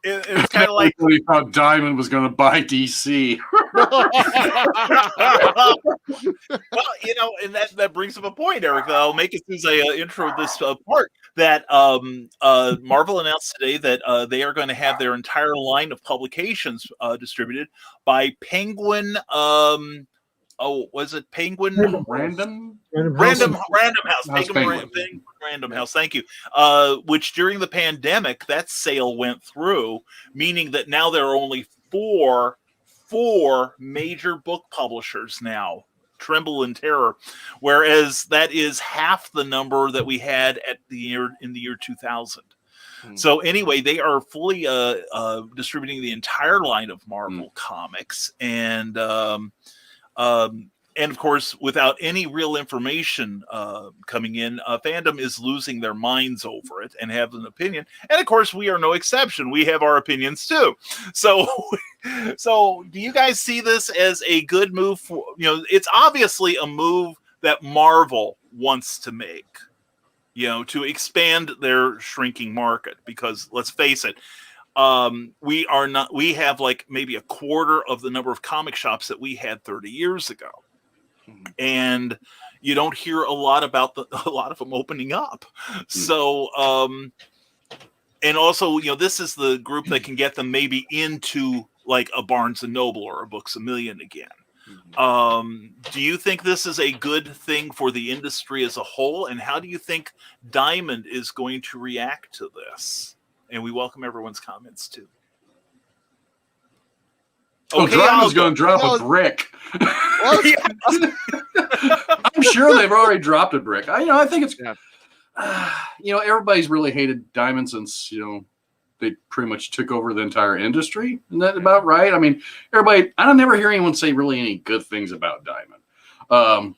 it's kind of like we thought Diamond was going to buy DC. Well, and that brings up a point, Eric. I'll make it as a intro this part that Marvel announced today that they are going to have their entire line of publications distributed by Penguin. Was it Penguin? Random House. Penguin Random House. Thank you. Which during the pandemic, that sale went through, meaning that now there are only four major book publishers now. Tremble and Terror, whereas that is half the number that we had in the year 2000. So anyway, they are fully distributing the entire line of Marvel comics, and of course, without any real information coming in, fandom is losing their minds over it and have an opinion. And of course, we are no exception. We have our opinions too. So do you guys see this as a good move? It's obviously a move that Marvel wants to make, to expand their shrinking market. Because let's face it, we have like maybe a quarter of the number of comic shops that we had 30 years ago. And you don't hear a lot about a lot of them opening up. So, and also, this is the group that can get them maybe into like a Barnes and Noble or a Books A Million again. Do you think this is a good thing for the industry as a whole? And how do you think Diamond is going to react to this? And we welcome everyone's comments too. Okay, Diamond's going to drop a brick. I'm sure they've already dropped a brick. I think it's, everybody's really hated Diamond since, they pretty much took over the entire industry. Isn't that about right? I mean, everybody, I don't never hear anyone say really any good things about Diamond.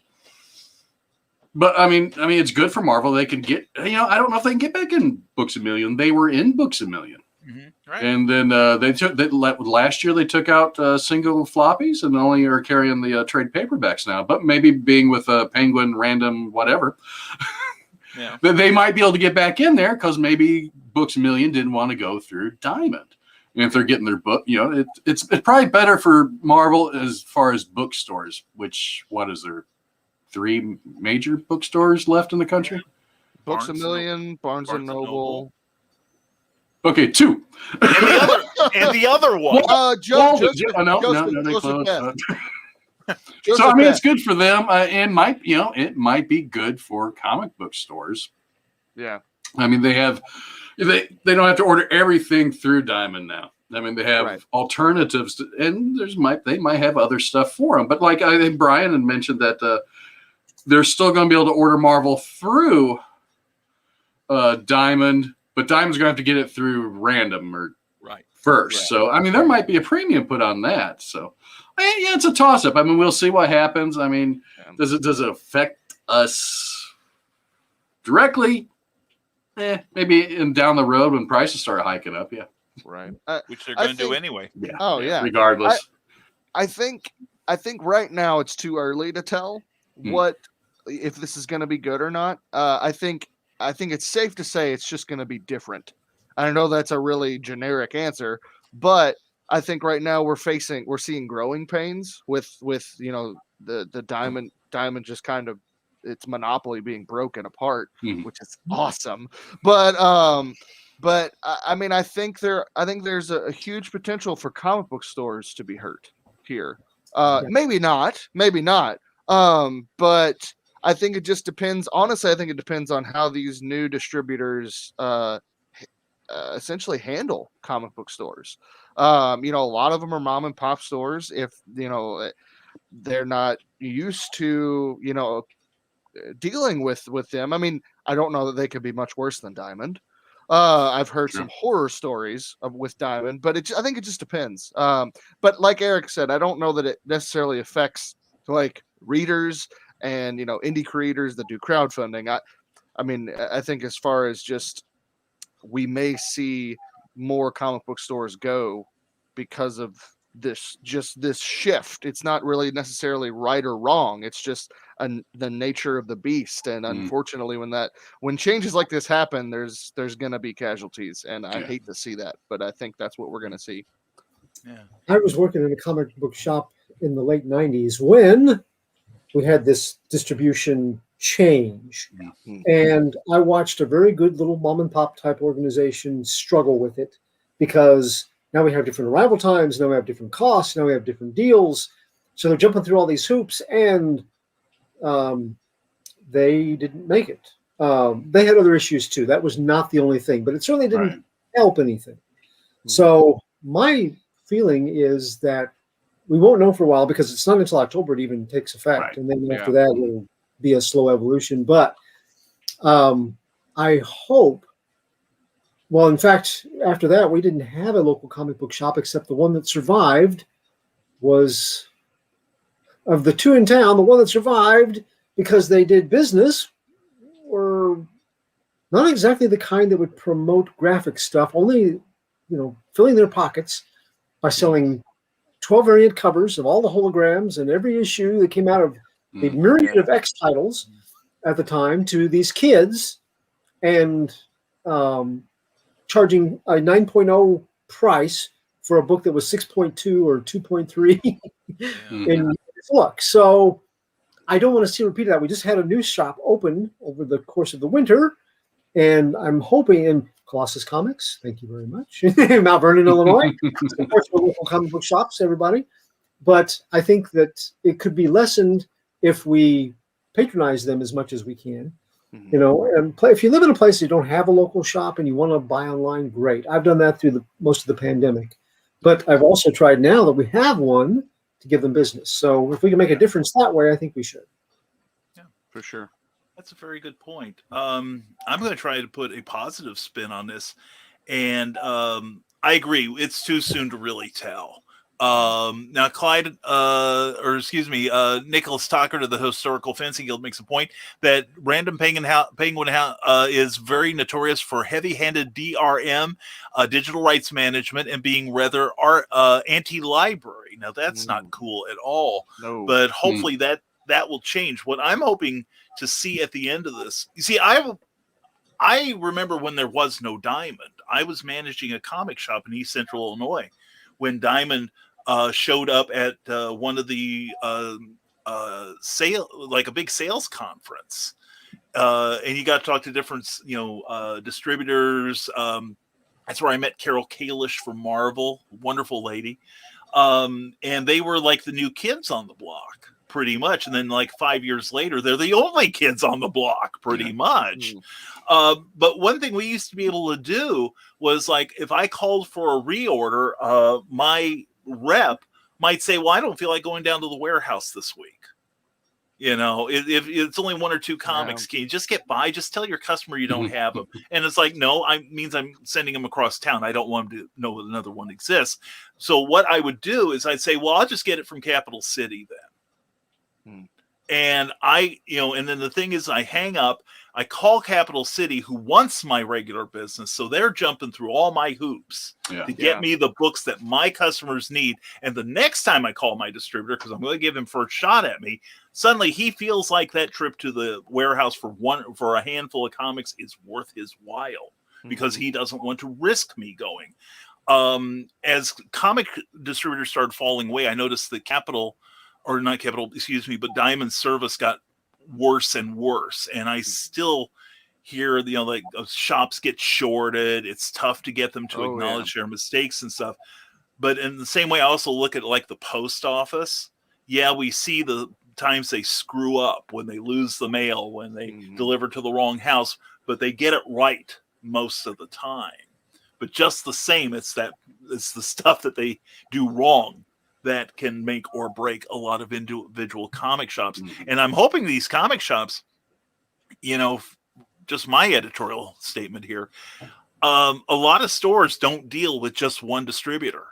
But I mean, it's good for Marvel. They can get, I don't know if they can get back in Books A Million. They were in Books A Million. Right. And then last year they took out single floppies and only are carrying the trade paperbacks now. But maybe being with Penguin, Random, whatever, they might be able to get back in there because maybe Books A Million didn't want to go through Diamond. And if they're getting their book, it's probably better for Marvel as far as bookstores. What is there? 3 major bookstores left in the country? Books A Million, Barnes and Noble. Okay, 2. And the other one. Joseph, they closed. So I mean, it's good for them. It might be good for comic book stores. Yeah. I mean, they don't have to order everything through Diamond now. I mean, they have alternatives, and they might have other stuff for them. But like I think Brian had mentioned that they're still going to be able to order Marvel through Diamond. But Diamond's going to have to get it through Random first. Right. So, I mean, there might be a premium put on that. So, it's a toss-up. I mean, we'll see what happens. I mean, does it affect us directly? Maybe down the road when prices start hiking up, Right. Which they're going to do anyway. Yeah. Oh, yeah. Regardless. I think right now it's too early to tell if this is going to be good or not. I think it's safe to say it's just going to be different. I know that's a really generic answer, but I think right now we're seeing growing pains with the diamond just kind of its monopoly being broken apart, which is awesome. But I mean, I think there's a huge potential for comic book stores to be hurt here. Maybe not. But I think it just depends. Honestly, I think it depends on how these new distributors essentially handle comic book stores. A lot of them are mom and pop stores. If they're not used to dealing with them. I mean, I don't know that they could be much worse than Diamond. I've heard some horror stories with Diamond, but I think it just depends. But like Eric said, I don't know that it necessarily affects like readers and indie creators that do crowdfunding. I mean, I think as far as just we may see more comic book stores go because of this shift. It's not really necessarily right or wrong. It's just the nature of the beast. And unfortunately, when changes like this happen, there's going to be casualties. And I hate to see that, but I think that's what we're going to see. Yeah. I was working in a comic book shop in the late 90s when we had this distribution change. And I watched a very good little mom and pop type organization struggle with it because now we have different arrival times, now we have different costs, now we have different deals. So they're jumping through all these hoops, and they didn't make it. They had other issues too. That was not the only thing, but it certainly didn't help anything. So my feeling is that we won't know for a while because it's not until October it even takes effect. And then after that, it'll be a slow evolution. But I hope, well, in fact, after that, we didn't have a local comic book shop except the one that survived was, of the two in town, the one that survived because they did business were not exactly the kind that would promote graphic stuff, only, filling their pockets by selling 12 variant covers of all the holograms and every issue that came out of the myriad of X titles at the time to these kids, and charging a 9.0 price for a book that was 6.2 or 2.3 in its look. So I don't want to see a repeat of that. We just had a new shop open over the course of the winter, and I'm hoping in Colossus Comics, thank you very much, Mount Vernon, Illinois, of course, for local comic book shops, everybody. But I think that it could be lessened if we patronize them as much as we can. And if you live in a place you don't have a local shop and you want to buy online, great. I've done that through most of the pandemic. But I've also tried now that we have one to give them business. So if we can make a difference that way, I think we should. Yeah, for sure. That's a very good point. I'm going to try to put a positive spin on this. And I agree. It's too soon to really tell. Now, Nicholas Tucker to the Historical Fencing Guild makes a point that Random Penguin is very notorious for heavy-handed DRM, digital rights management, and being rather anti-library. Now, that's not cool at all. No. But hopefully that will change. What I'm hoping to see at the end of this, you see, I remember when there was no Diamond. I was managing a comic shop in East Central Illinois when Diamond showed up at one of the a big sales conference, and you got to talk to different distributors. That's where I met Carol Kalish from Marvel, wonderful lady, and they were like the new kids on the block, pretty much. And then like 5 years later, they're the only kids on the block, pretty much. But one thing we used to be able to do was, like, if I called for a reorder, my rep might say, well, I don't feel like going down to the warehouse this week. If it's only one or two comics, can you just get by? Just tell your customer you don't have them. And it's like, no, means I'm sending them across town. I don't want them to know that another one exists. So what I would do is I'd say, well, I'll just get it from Capital City then. And and then the thing is, I hang up, I call Capital City, who wants my regular business. So they're jumping through all my hoops to get me the books that my customers need. And the next time I call my distributor, because I'm going to give him first shot at me, suddenly he feels like that trip to the warehouse for a handful of comics is worth his while, because he doesn't want to risk me going. as comic distributors started falling away, I noticed that Diamond Service got worse and worse. And I still hear, like shops get shorted. It's tough to get them to acknowledge their mistakes and stuff. But in the same way, I also look at like the post office. Yeah, we see the times they screw up, when they lose the mail, when they deliver to the wrong house, but they get it right most of the time. But just the same, it's the stuff that they do wrong that can make or break a lot of individual comic shops. And I'm hoping these comic shops, just my editorial statement here, a lot of stores don't deal with just one distributor.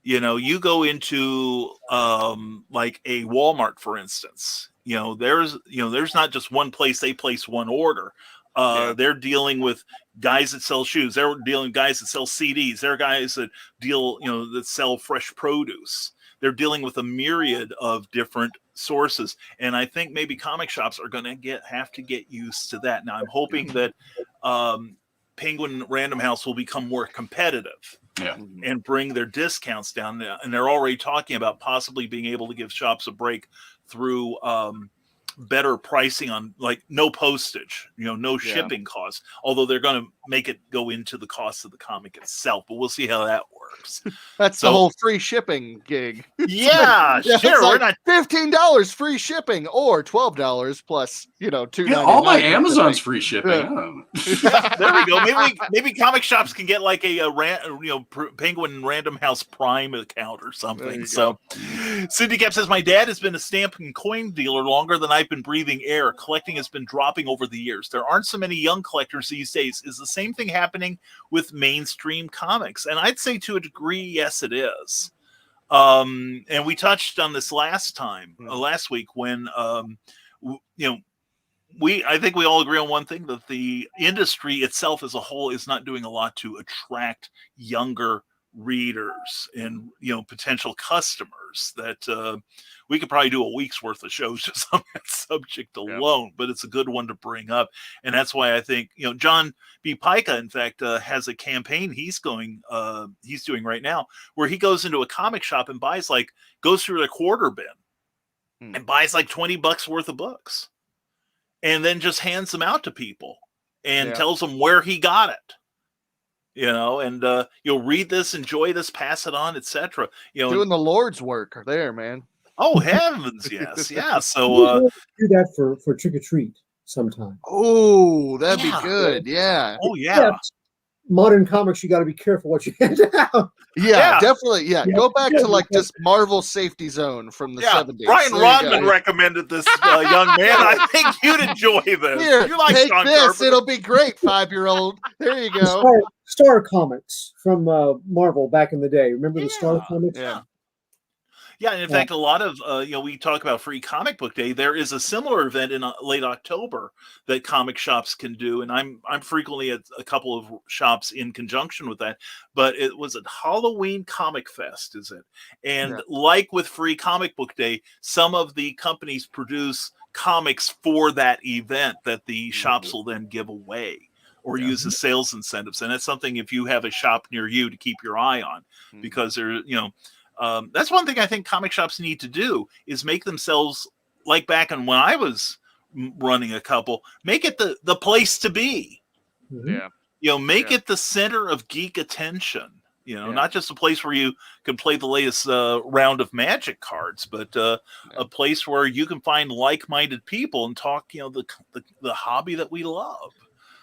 You go into like a Walmart, for instance, there's not just one place they place one order. They're dealing with guys that sell shoes. They're dealing with guys that sell CDs. They're guys that that sell fresh produce. They're dealing with a myriad of different sources. And I think maybe comic shops are going to have to get used to that. Now, I'm hoping that Penguin Random House will become more competitive and bring their discounts down. And they're already talking about possibly being able to give shops a break through better pricing on, like, no postage, no shipping costs, although they're going to make it go into the cost of the comic itself, but we'll see how that works. That's the whole free shipping gig. Sure. We're not $15 free shipping or $12 plus, $2.99. All my Amazon's free shipping. There we go. Maybe comic shops can get like a Penguin Random House Prime account or something. So Cindy Cap says, my dad has been a stamp and coin dealer longer than I've been breathing air. Collecting has been dropping over the years. There aren't so many young collectors these days. Is the same thing happening with mainstream comics? And I'd say to a degree, yes, it is. And we touched on this last week when, I think we all agree on one thing, that the industry itself as a whole is not doing a lot to attract younger readers and, potential customers. That we could probably do a week's worth of shows just on that subject alone, but it's a good one to bring up. And that's why I think, John B. Pica, in fact, has a campaign he's doing right now, where he goes into a comic shop and goes through the quarter bin and buys like $20 worth of books, and then just hands them out to people and tells them where he got it. And you'll read this, enjoy this, pass it on, etc. Doing the Lord's work there, man. Oh, heavens, yes. Yeah. So do that for Trick or Treat sometime. Oh, that'd be good. Yeah. Oh, yeah. Modern comics, you got to be careful what you hand out. Yeah, definitely. Yeah. Go back to like just Marvel Safety Zone from the 70s. Brian Rodman recommended this, young man. I think you'd enjoy this. Here, you like take John this. Carpenter. It'll be great, 5-year-old. There you go. Star Comics from Marvel back in the day. Remember the Star Comics? Yeah. Yeah, and in fact, a lot of, we talk about Free Comic Book Day. There is a similar event in late October that comic shops can do, and I'm frequently at a couple of shops in conjunction with that. But it was at Halloween Comic Fest, is it? And like with Free Comic Book Day, some of the companies produce comics for that event that the shops will then give away or use as sales incentives. And that's something, if you have a shop near you, to keep your eye on, because there, that's one thing I think comic shops need to do, is make themselves, like back when I was running a couple, make it the place to be. Make it the center of geek attention. Not just a place where you can play the latest round of Magic cards, but a place where you can find like-minded people and talk, the hobby that we love.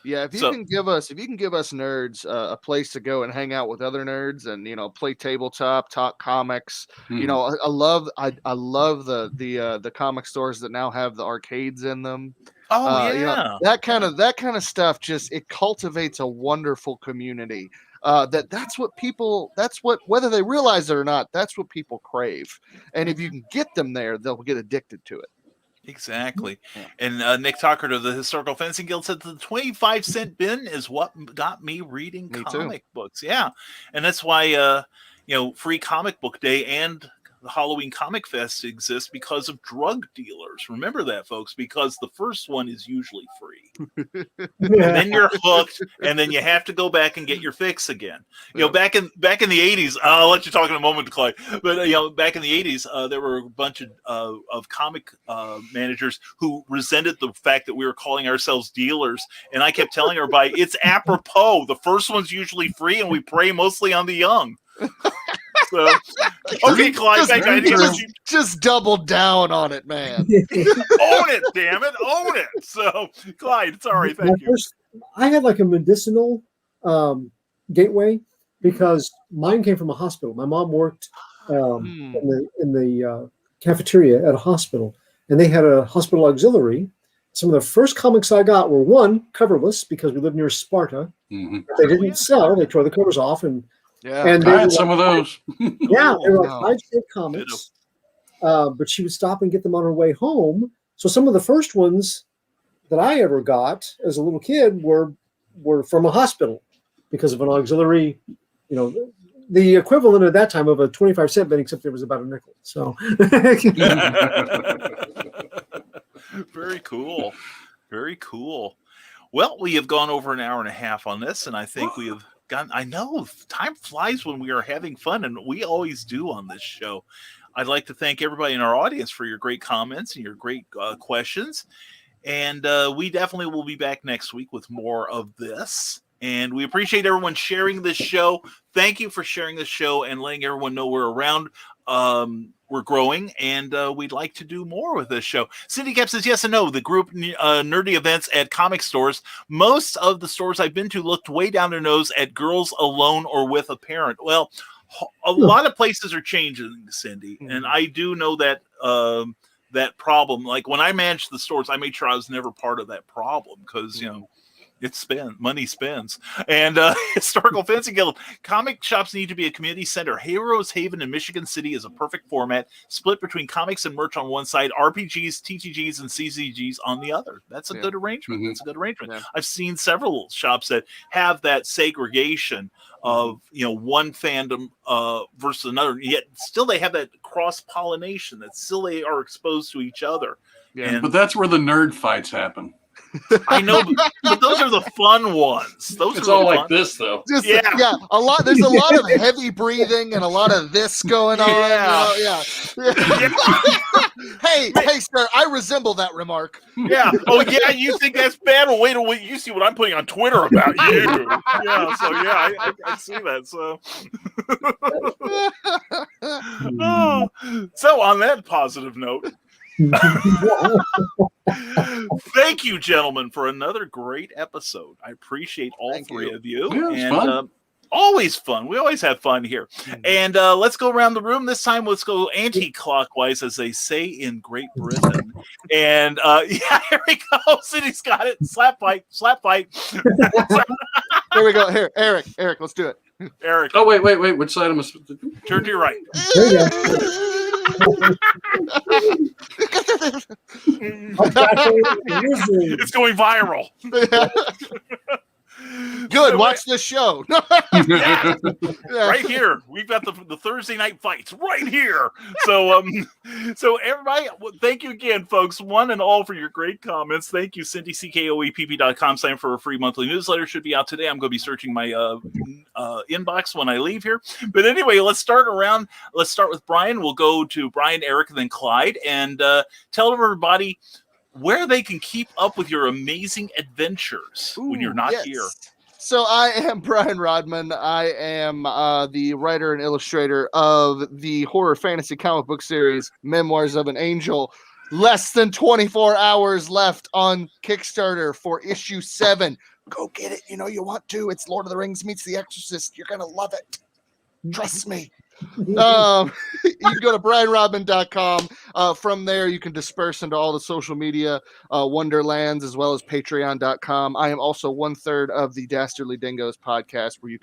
Yeah, if you can give us nerds a place to go and hang out with other nerds and play tabletop, talk comics. I love the comic stores that now have the arcades in them. That kind of stuff, just it cultivates a wonderful community. That's what whether they realize it or not, that's what people crave. And if you can get them there, they'll get addicted to it. Exactly. And Nick Tucker of the Historical Fencing Guild said the 25-cent bin is what got me reading comic books. Yeah. And that's why, Free Comic Book Day and the Halloween Comic Fest exists because of drug dealers. Remember that, folks, because the first one is usually free. And then you're hooked, and then you have to go back and get your fix again. You know, back in the 80s, I'll let you talk in a moment, Clyde, but back in the 80s, there were a bunch of comic managers who resented the fact that we were calling ourselves dealers, and I kept telling everybody, it's apropos. The first one's usually free, and we prey mostly on the young. So, okay, Clyde, just double down on it, man. Own it, damn it, own it. So, Clyde, sorry, thank you. I had like a medicinal gateway because mine came from a hospital. My mom worked in the cafeteria at a hospital, and they had a hospital auxiliary. Some of the first comics I got were one coverless because we lived near Sparta. Mm-hmm. They didn't sell; they tore the covers off and. Yeah, and I had some of those. Yeah, they were like 5-cent comics, but she would stop and get them on her way home. So some of the first ones that I ever got as a little kid were from a hospital because of an auxiliary, the equivalent at that time of a 25-cent bin, except it was about a nickel. So very cool. Very cool. Well, we have gone over an hour and a half on this, and I think we have I know time flies when we are having fun, and we always do on this show. I'd like to thank everybody in our audience for your great comments and your great questions. And we definitely will be back next week with more of this. And we appreciate everyone sharing this show. Thank you for sharing this show and letting everyone know we're around. We're growing, and we'd like to do more with this show. Cindy Cap says yes and no. The group nerdy events at comic stores. Most of the stores I've been to looked way down their nose at girls alone or with a parent. Well, a lot of places are changing, Cindy, and I do know that that problem. Like when I managed the stores, I made sure I was never part of that problem because money spends. And Historical Fencing Guild, comic shops need to be a community center. Heroes Haven in Michigan City is a perfect format, split between comics and merch on one side, RPGs, TTGs, and CCGs on the other. That's a good arrangement. That's a good arrangement. Yeah. I've seen several shops that have that segregation of one fandom versus another, yet still they have that cross-pollination, that still they are exposed to each other. Yeah, but that's where the nerd fights happen. I know, but those are the fun ones. It's all like this, though. There's a lot of heavy breathing and a lot of this going on. Hey, sir, I resemble that remark. Yeah. Oh, yeah. You think that's bad? Well, wait till you see what I'm putting on Twitter about you. Yeah. So I see that. So. So on that positive note. Thank you, gentlemen, for another great episode. I appreciate all three of you. Yeah, fun. Always fun. We always have fun here. And let's go around the room. This time, let's go anti-clockwise, as they say in Great Britain. And here we go. Cindy's got it. Slap fight. Here we go. Here, Eric, let's do it. Eric. Oh, wait. Which side am I supposed to do? Turn to your right. There you go. It's going viral. Good. Watch this show. Right here. We've got the Thursday night fights right here. So everybody, thank you again, folks, one and all, for your great comments. Thank you, Cindy, CKOEPP.com. Sign up for a free monthly newsletter. Should be out today. I'm going to be searching my inbox when I leave here. But anyway, let's start around. Let's start with Brian. We'll go to Brian, Eric, and then Clyde. And tell everybody where they can keep up with your amazing adventures when you're not here. So I am Brian Rodman. I am the writer and illustrator of the horror fantasy comic book series Memoirs of an Angel. Less than 24 hours left on Kickstarter for issue 7. Go get it. You want to. It's Lord of the Rings meets The Exorcist. You're going to love it. Trust me. You can go to brianrodman.com. From there, you can disperse into all the social media wonderlands, as well as patreon.com. I am also 1/3 of the Dastardly Dingoes podcast, where we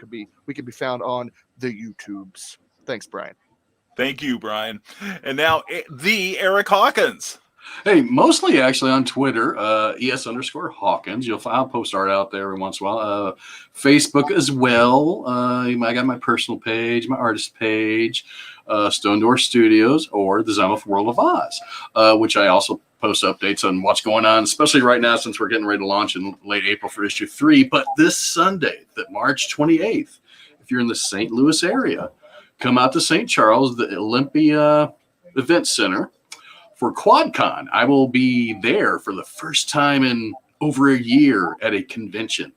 could be found on the YouTubes. Thanks, Brian. Thank you, Brian. And now the Eric Hawkins. Hey, mostly actually on Twitter, ES_Hawkins. I'll post art out there every once in a while. Facebook as well. I got my personal page, my artist page. Stone Door Studios, or the Zombie World of Oz, which I also post updates on what's going on, especially right now since we're getting ready to launch in late April for issue 3. But this Sunday, March 28th, if you're in the St. Louis area, come out to St. Charles, the Olympia Event Center, for QuadCon. I will be there for the first time in over a year at a convention,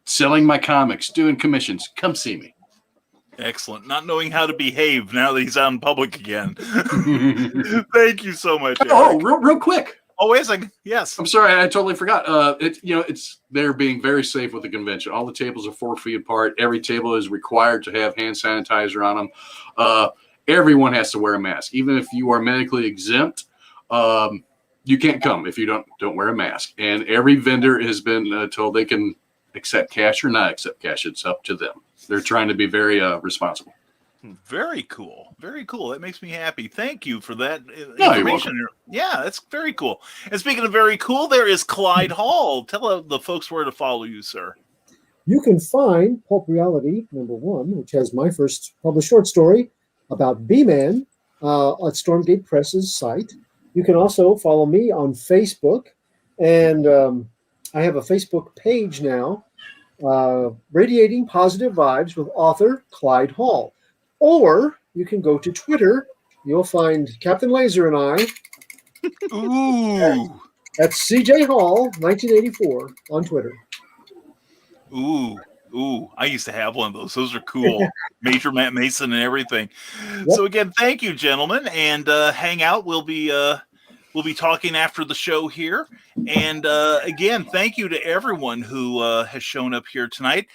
selling my comics, doing commissions. Come see me. Excellent. Not knowing how to behave now that he's out in public again. Thank you so much, Eric. Oh, real quick. Oh, wait a second. Yes. I'm sorry, I totally forgot. It's they're being very safe with the convention. All the tables are 4 feet apart. Every table is required to have hand sanitizer on them. Everyone has to wear a mask, even if you are medically exempt. You can't come if you don't wear a mask. And every vendor has been told they can accept cash or not accept cash. It's up to them. They're trying to be very responsible. Very cool. Very cool. That makes me happy. Thank you for that information. Yeah, that's very cool. And speaking of very cool, there is Clyde Hall. Tell the folks where to follow you, sir. You can find Pulp Reality #1, which has my first published short story about B-Man at Stormgate Press's site. You can also follow me on Facebook, and I have a Facebook page now, Radiating Positive Vibes with author Clyde Hall. Or you can go to Twitter. You'll find Captain Laser and I at CJ Hall 1984 on Twitter. Ooh, I used to have one of those. Those are cool. Major Matt Mason and everything. Yep. So again, thank you, gentlemen, and hang out. We'll be talking after the show here. And again, thank you to everyone who has shown up here tonight.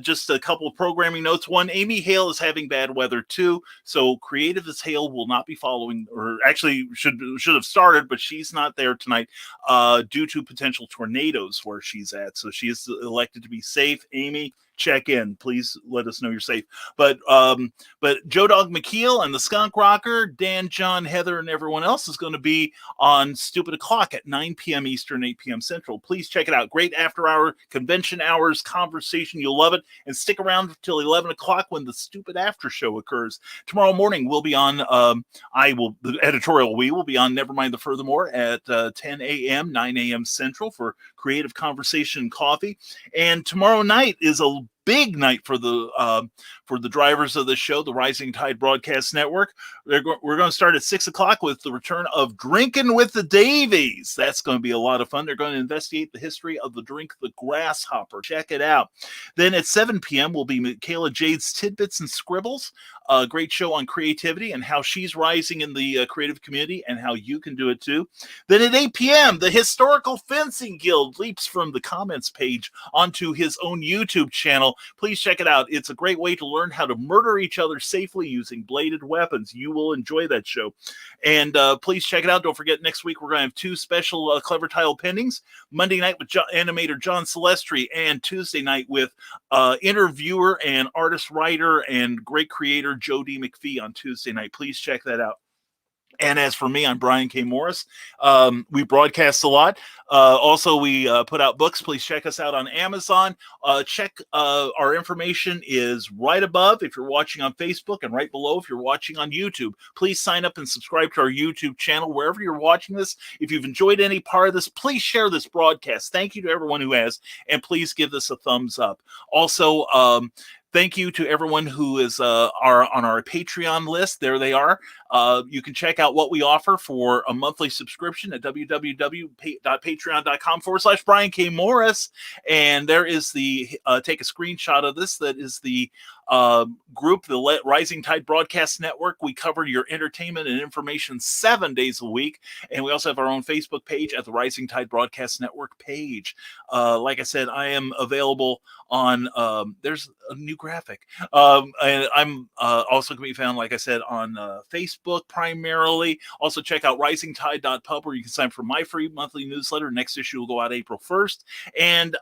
Just a couple of programming notes. One, Amy Hale is having bad weather too. So Creative as Hale will not be following, or actually should have started, but she's not there tonight due to potential tornadoes where she's at. So she is elected to be safe. Amy, check in. Please let us know you're safe. But Joe Dog McKeel and the Skunk Rocker, Dan, John, Heather, and everyone else is going to be on Stupid O'Clock at 9 p.m. Eastern, 8 p.m. Central. Please check it out. Great after-hour convention hours conversation. You'll love it. And stick around till 11 o'clock when the Stupid After Show occurs. Tomorrow morning, we'll be on, the editorial we will be on Nevermind the Furthermore at 10 a.m., 9 a.m. Central for Creative Conversation and Coffee. And tomorrow night is a big night for the drivers of the show, the Rising Tide Broadcast Network. We're going to start at 6 o'clock with the return of Drinking with the Davies. That's going to be a lot of fun. They're going to investigate the history of the drink, the Grasshopper. Check it out. Then at 7 p.m. will be Michaela Jade's Tidbits and Scribbles, a great show on creativity and how she's rising in the creative community and how you can do it too. Then at 8 p.m., the Historical Fencing Guild leaps from the comments page onto his own YouTube channel. Please check it out. It's a great way to learn how to murder each other safely using bladed weapons. You will enjoy that show. And please check it out. Don't forget, next week we're going to have 2 special Clever Tile pendings. Monday night with animator John Celestri, and Tuesday night with interviewer and artist, writer, and great creator Joe D. McPhee on Tuesday night. Please check that out. And as for me, I'm Brian K. Morris. We broadcast a lot. Also, we put out books. Please check us out on Amazon. Check our information is right above if you're watching on Facebook, and right below if you're watching on YouTube. Please sign up and subscribe to our YouTube channel wherever you're watching this. If you've enjoyed any part of this, please share this broadcast. Thank you to everyone who has, and please give this a thumbs up. Also, thank you to everyone who is on our Patreon list. There they are. You can check out what we offer for a monthly subscription at www.patreon.com/Brian K. Morris. And there is the, take a screenshot of this. That is the group, the Rising Tide Broadcast Network. We cover your entertainment and information 7 days a week. And we also have our own Facebook page at the Rising Tide Broadcast Network page. Like I said, I am available on, there's a new graphic. And I'm also going to be found, like I said, on Facebook primarily. Also check out risingtide.pub where you can sign up for my free monthly newsletter. Next issue will go out April 1st. And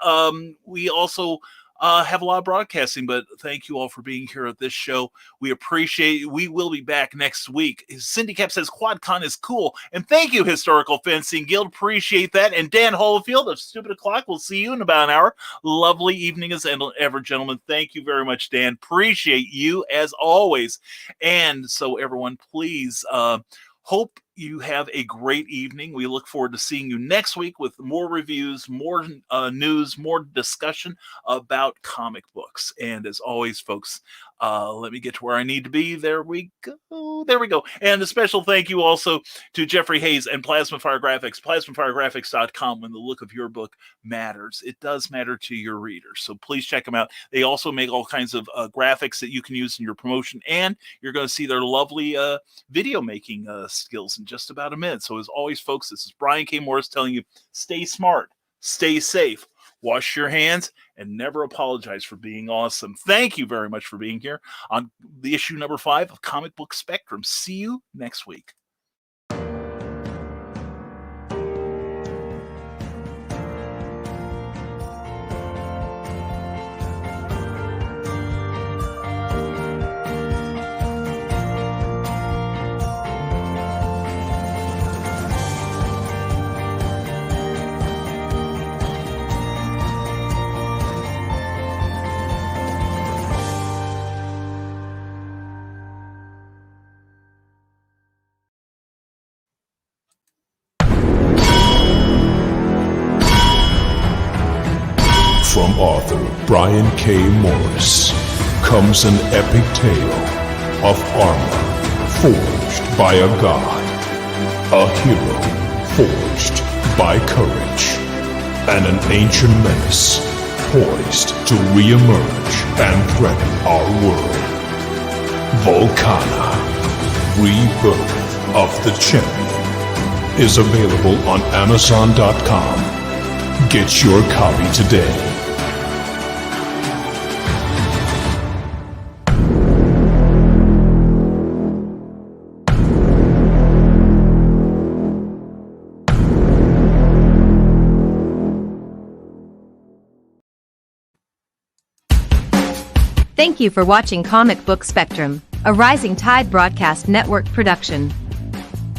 we also have a lot of broadcasting, but thank you all for being here at this show. We appreciate it. We will be back next week. Cindy Cap says QuadCon is cool. And thank you, Historical Fencing Guild. Appreciate that. And Dan Holofield of Stupid O'Clock, we'll see you in about an hour. Lovely evening as ever, gentlemen. Thank you very much, Dan. Appreciate you as always. And so everyone, please, hope you have a great evening. We look forward to seeing you next week with more reviews, more news, more discussion about comic books. And as always, folks, let me get to where I need to be. There we go. There we go. And a special thank you also to Jeffrey Hayes and Plasma Fire Graphics, plasmafiregraphics.com. When the look of your book matters, it does matter to your readers. So please check them out. They also make all kinds of graphics that you can use in your promotion, and you're going to see their lovely video making skills in just about a minute. So as always, folks, this is Brian K. Morris telling you, stay smart, stay safe, wash your hands, and never apologize for being awesome. Thank you very much for being here on the issue number 5 of Comic Book Spectrum. See you next week. From author Brian K. Morris comes an epic tale of armor forged by a god, a hero forged by courage, and an ancient menace poised to re-emerge and threaten our world. Vulcana, Rebirth of the Champion, is available on Amazon.com. Get your copy today. Thank you for watching Comic Book Spectrum, a Rising Tide Broadcast Network production.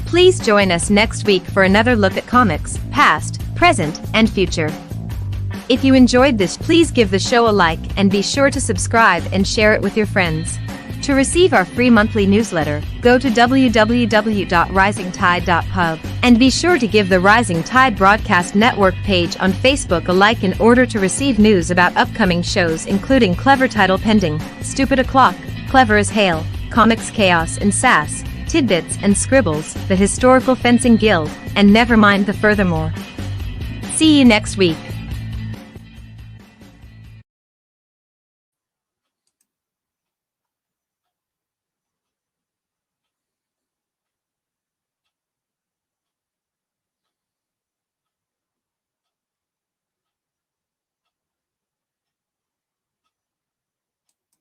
Please join us next week for another look at comics, past, present, and future. If you enjoyed this, please give the show a like and be sure to subscribe and share it with your friends. To receive our free monthly newsletter, go to www.risingtide.pub and be sure to give the Rising Tide Broadcast Network page on Facebook a like in order to receive news about upcoming shows including Clever Title Pending, Stupid O'Clock, Clever as Hail, Comics Chaos and Sass, Tidbits and Scribbles, the Historical Fencing Guild, and never mind the Furthermore. See you next week.